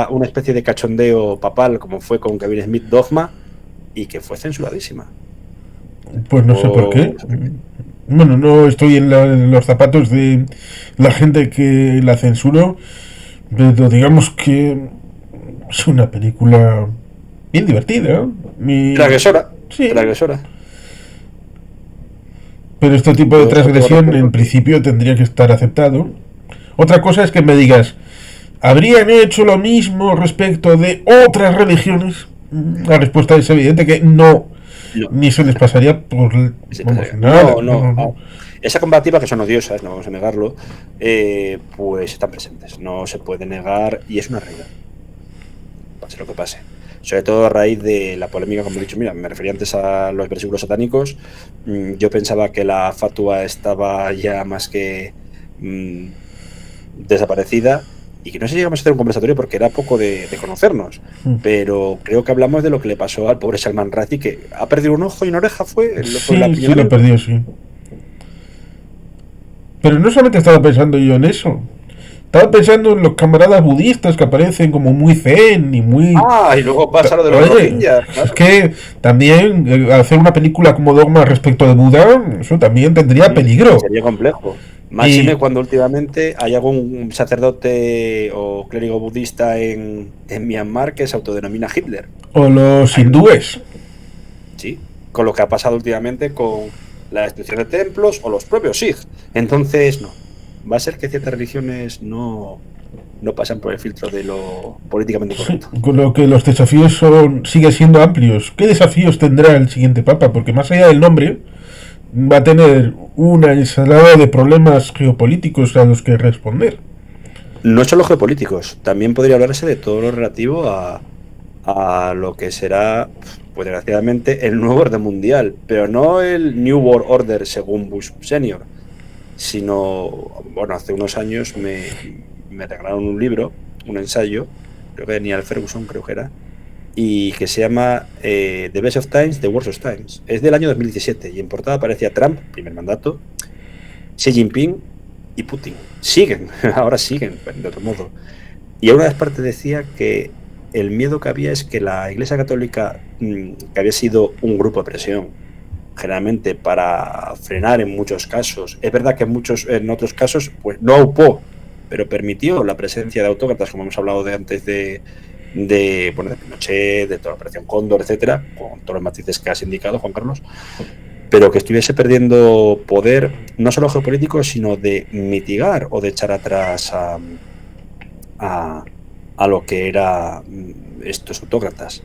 una especie de cachondeo papal, como fue con Kevin Smith, Dogma, y que fue censuradísima. Pues no sé por qué. Bueno, no estoy en los zapatos de la gente que la censuró, pero digamos que es una película bien divertida. Transgresora. Sí. Transgresora. Pero este tipo de transgresión en principio tendría que estar aceptado. Otra cosa es que me digas, ¿habrían hecho lo mismo respecto de otras religiones? La respuesta es evidente que no. Ni se les pasaría por nada. No. Esa comparativa, que son odiosas, no vamos a negarlo, pues están presentes, no se puede negar, y es una realidad, pase lo que pase. Sobre todo a raíz de la polémica, como he dicho, mira, me refería antes a los versículos satánicos. Yo pensaba que la fatua estaba ya más que desaparecida, y que no sé si llegamos a hacer un conversatorio porque era poco de conocernos, pero creo que hablamos de lo que le pasó al pobre Salman Rushdie, que ha perdido un ojo y una oreja, fue la Sí, lo perdió, sí. Pero no solamente estaba pensando yo en eso. Estaba pensando en los camaradas budistas que aparecen como muy zen y muy... Y luego pasa lo de los Rohingyas, claro. Es que también hacer una película como Dogma respecto de Buda, eso también tendría peligro. Sería complejo. Máxime cuando últimamente hay algún sacerdote o clérigo budista en Myanmar que se autodenomina Hitler. O los hindúes. Sí, con lo que ha pasado últimamente con la destrucción de templos o los propios Sikh. Entonces, no. Va a ser que ciertas religiones no pasan por el filtro de lo políticamente correcto. Sí, con lo que los desafíos siguen siendo amplios. ¿Qué desafíos tendrá el siguiente papa? Porque más allá del nombre, va a tener una ensalada de problemas geopolíticos a los que responder. No solo geopolíticos, también podría hablarse de todo lo relativo a lo que será, pues desgraciadamente, el nuevo orden mundial, pero no el New World Order según Bush Senior, sino, bueno, hace unos años me regalaron un libro, un ensayo, creo que de Neil Ferguson, creo que era, y que se llama The Best of Times, The Worst of Times. Es del año 2017 y en portada aparecía Trump, primer mandato, Xi Jinping y Putin. Siguen, ahora siguen, de otro modo. Y a una de las partes decía que el miedo que había es que la Iglesia Católica, que había sido un grupo de presión, generalmente para frenar en muchos casos, es verdad que en otros casos pues no aupó, pero permitió la presencia de autócratas, como hemos hablado de antes de Pinochet, de toda la operación Cóndor, etcétera, con todos los matices que has indicado, Juan Carlos, pero que estuviese perdiendo poder, no solo geopolítico, sino de mitigar o de echar atrás a lo que eran estos autócratas.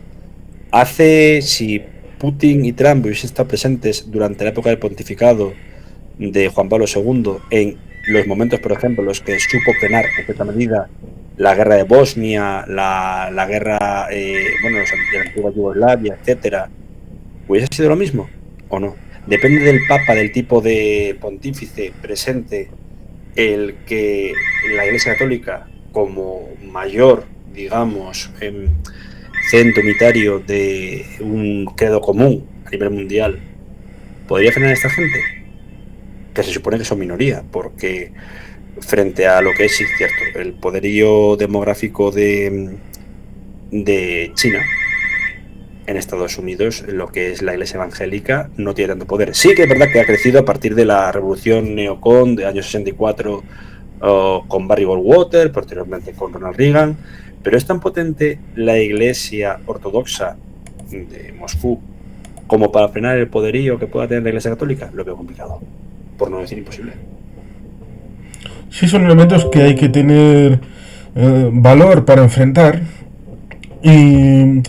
Si Putin y Trump hubiesen estado presentes durante la época del pontificado de Juan Pablo II, en los momentos, por ejemplo, en los que supo frenar en cierta medida la guerra de Bosnia, la guerra de la antigua Yugoslavia, etcétera, ¿hubiese sido lo mismo o no? Depende del Papa, del tipo de pontífice presente, el que la Iglesia Católica, como mayor, digamos, centro unitario de un credo común a nivel mundial, ¿podría frenar a esta gente? Que se supone que son minoría, porque frente a lo que es cierto, el poderío demográfico de China, en Estados Unidos, lo que es la Iglesia evangélica no tiene tanto poder. Sí que es verdad que ha crecido a partir de la revolución neocon de años 64 con Barry Goldwater, posteriormente con Ronald Reagan, pero es tan potente la Iglesia ortodoxa de Moscú como para frenar el poderío que pueda tener la Iglesia católica. Lo veo complicado, por no decir imposible. Sí, son elementos que hay que tener valor para enfrentar, y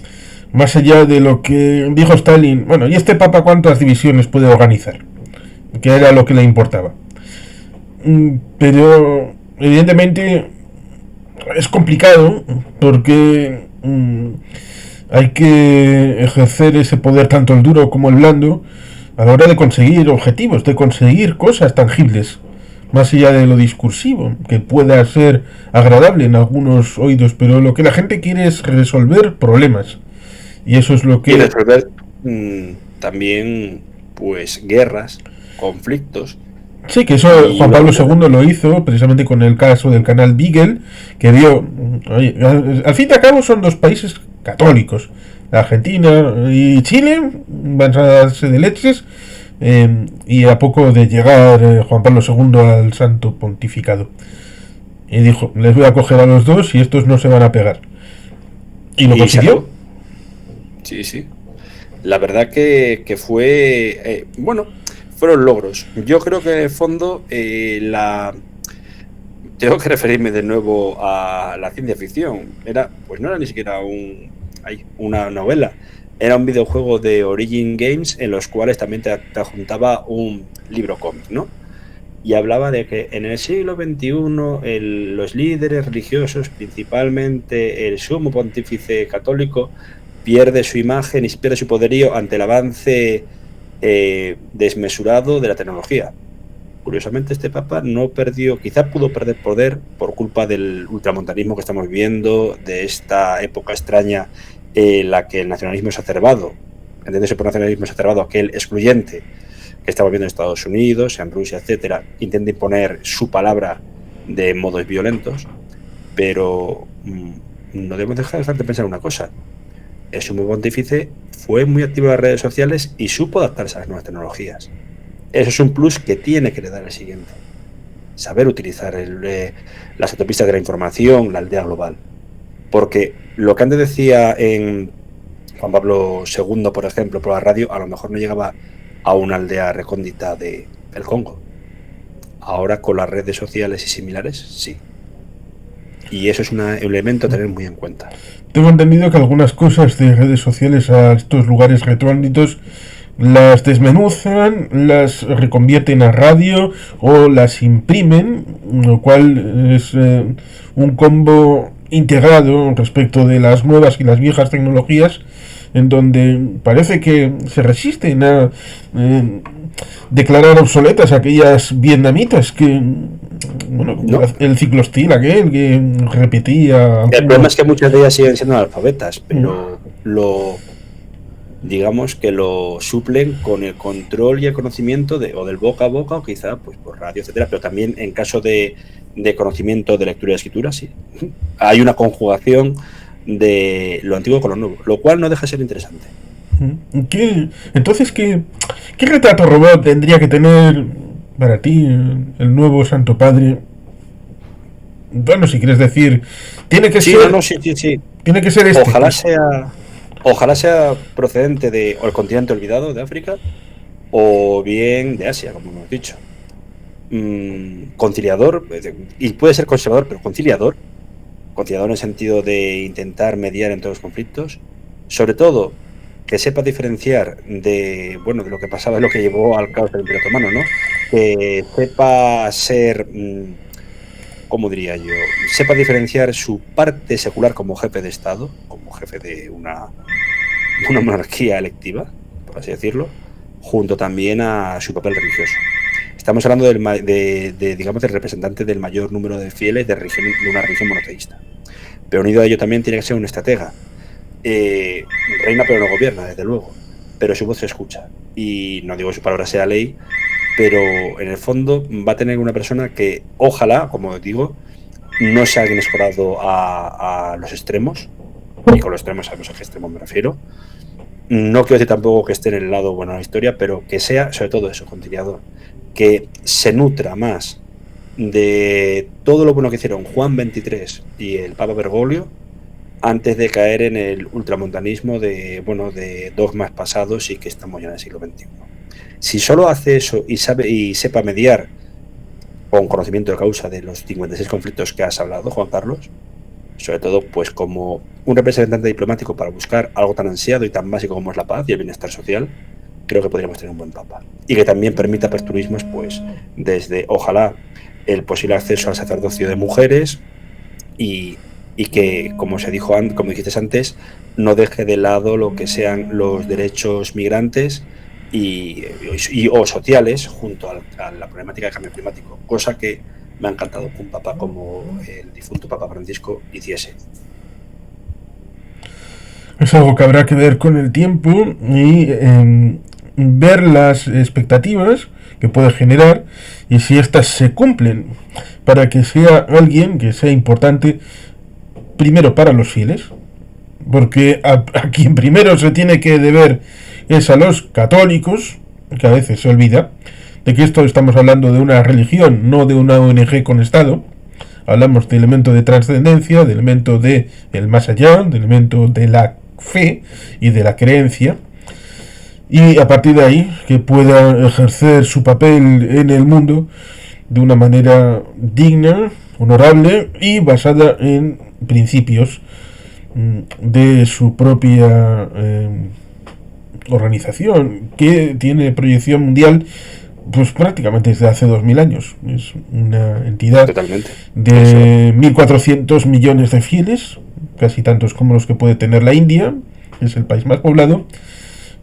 más allá de lo que dijo Stalin, bueno, ¿y este papa cuántas divisiones puede organizar? Que era lo que le importaba. Pero evidentemente es complicado porque hay que ejercer ese poder, tanto el duro como el blando, a la hora de conseguir objetivos, de conseguir cosas tangibles, más allá de lo discursivo, que pueda ser agradable en algunos oídos, pero lo que la gente quiere es resolver problemas. Y eso es lo que... Y resolver también, pues, guerras, conflictos. Sí, que eso Juan Pablo II lo hizo precisamente con el caso del canal Beagle, que vio, oye, al fin y al cabo son dos países católicos, Argentina y Chile, van a darse de leches, y a poco de llegar Juan Pablo II al santo pontificado. Y dijo, les voy a coger a los dos y estos no se van a pegar. Y lo consiguió. Sí, sí. La verdad que fue, fueron logros. Yo creo que en el fondo tengo que referirme de nuevo a la ciencia ficción. No era ni siquiera una novela. Era un videojuego de Origin Games en los cuales también te adjuntaba un libro cómic, ¿no? Y hablaba de que en el siglo XXI los líderes religiosos, principalmente el sumo pontífice católico, pierde su imagen y pierde su poderío ante el avance desmesurado de la tecnología. curiosamente este papa no perdió, quizá pudo perder poder por culpa del ultramontanismo que estamos viviendo, de esta época extraña en la que el nacionalismo exacerbado, entendiéndose por nacionalismo exacerbado aquel excluyente que estamos viendo en Estados Unidos, en Rusia, etcétera, intenta imponer su palabra de modos violentos, pero no debemos dejar de pensar una cosa. El sumo pontífice fue muy activo en las redes sociales y supo adaptarse a las nuevas tecnologías. Eso es un plus que tiene que heredar el siguiente. Saber utilizar las autopistas de la información, la aldea global. Porque lo que antes decía en Juan Pablo II, por ejemplo, por la radio, a lo mejor no llegaba a una aldea recóndita del Congo. Ahora con las redes sociales y similares, sí. Y eso es un elemento a tener muy en cuenta. Tengo entendido que algunas cosas de redes sociales a estos lugares recónditos las desmenuzan, las reconvierten a radio o las imprimen, lo cual es un combo integrado respecto de las nuevas y las viejas tecnologías, en donde parece que se resisten a declarar obsoletas aquellas vietnamitas que, bueno, no. El ciclostil aquel que repetía. El problema es que muchas de ellas siguen siendo analfabetas, pero digamos que lo suplen con el control y el conocimiento o del boca a boca, o quizá pues por radio, etcétera, pero también en caso de conocimiento de lectura y escritura, sí. Hay una conjugación de lo antiguo con lo nuevo, lo cual no deja de ser interesante. Entonces, ¿qué retrato robot tendría que tener para ti el nuevo Santo Padre? Bueno, si quieres decir, tiene que ser. Sí. Tiene que ser este. Ojalá sea procedente del continente olvidado de África o bien de Asia, como hemos dicho. Conciliador, y puede ser conservador, pero conciliador en el sentido de intentar mediar en todos los conflictos, sobre todo que sepa diferenciar de lo que pasaba, lo que llevó al caos del Imperio Otomano, ¿no? Que sepa ser, ¿cómo diría yo? Sepa diferenciar su parte secular como jefe de Estado, como jefe de una monarquía electiva, por así decirlo, junto también a su papel religioso. Estamos hablando digamos, del representante del mayor número de fieles de una religión monoteísta. Pero unido a ello también tiene que ser un estratega. Reina pero no gobierna, desde luego. Pero su voz se escucha. Y no digo que su palabra sea ley, pero en el fondo va a tener una persona que, ojalá, como digo, no sea alguien escorado a los extremos. Y con los extremos sabemos a qué extremos me refiero. No quiero decir tampoco que esté en el lado bueno de la historia, pero que sea, sobre todo eso, conciliador. Que se nutra más de todo lo bueno que hicieron Juan XXIII y el Papa Bergoglio antes de caer en el ultramontanismo de dogmas pasados y que estamos ya en el siglo XXI. Si solo hace eso y sepa mediar con conocimiento de causa de los 56 conflictos que has hablado, Juan Carlos, sobre todo pues como un representante diplomático para buscar algo tan ansiado y tan básico como es la paz y el bienestar social, creo que podríamos tener un buen papa. Y que también permita aperturismos, pues, desde, ojalá, el posible acceso al sacerdocio de mujeres y que, como dijiste antes, no deje de lado lo que sean los derechos migrantes o sociales junto a la problemática del cambio climático, cosa que me ha encantado que un papa como el difunto Papa Francisco hiciese. Es algo que habrá que ver con el tiempo y ver las expectativas que puede generar y si éstas se cumplen para que sea alguien que sea importante primero para los fieles, porque a quien primero se tiene que deber es a los católicos, que a veces se olvida de que esto estamos hablando de una religión, no de una ONG con Estado. Hablamos de elemento de trascendencia, de elemento de el más allá, de elemento de la fe y de la creencia, y a partir de ahí que pueda ejercer su papel en el mundo de una manera digna, honorable y basada en principios de su propia organización, que tiene proyección mundial pues prácticamente desde hace 2000 años. Es una entidad totalmente de 1.400 millones de fieles, casi tantos como los que puede tener la India, que es el país más poblado,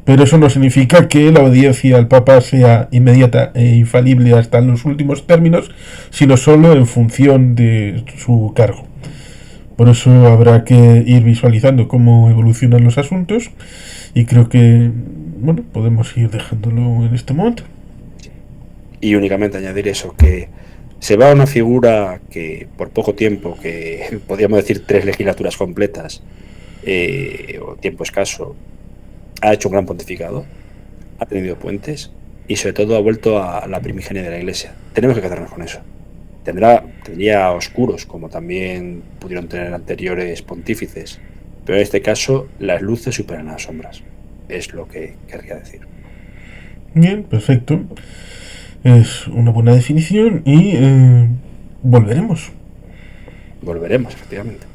Pero eso no significa que la obediencia al Papa sea inmediata e infalible hasta los últimos términos, sino solo en función de su cargo. Por eso habrá que ir visualizando cómo evolucionan los asuntos y creo que, bueno, podemos ir dejándolo en este momento. Y únicamente añadir eso, que se va a una figura que por poco tiempo, que podríamos decir 3 legislaturas completas, o tiempo escaso, ha hecho un gran pontificado, ha tenido puentes y sobre todo ha vuelto a la primigenia de la Iglesia. Tenemos que quedarnos con eso. Tendría oscuros, como también pudieron tener anteriores pontífices, pero en este caso las luces superan a las sombras. Es lo que querría decir. Bien, perfecto. Es una buena definición y volveremos. Volveremos, efectivamente.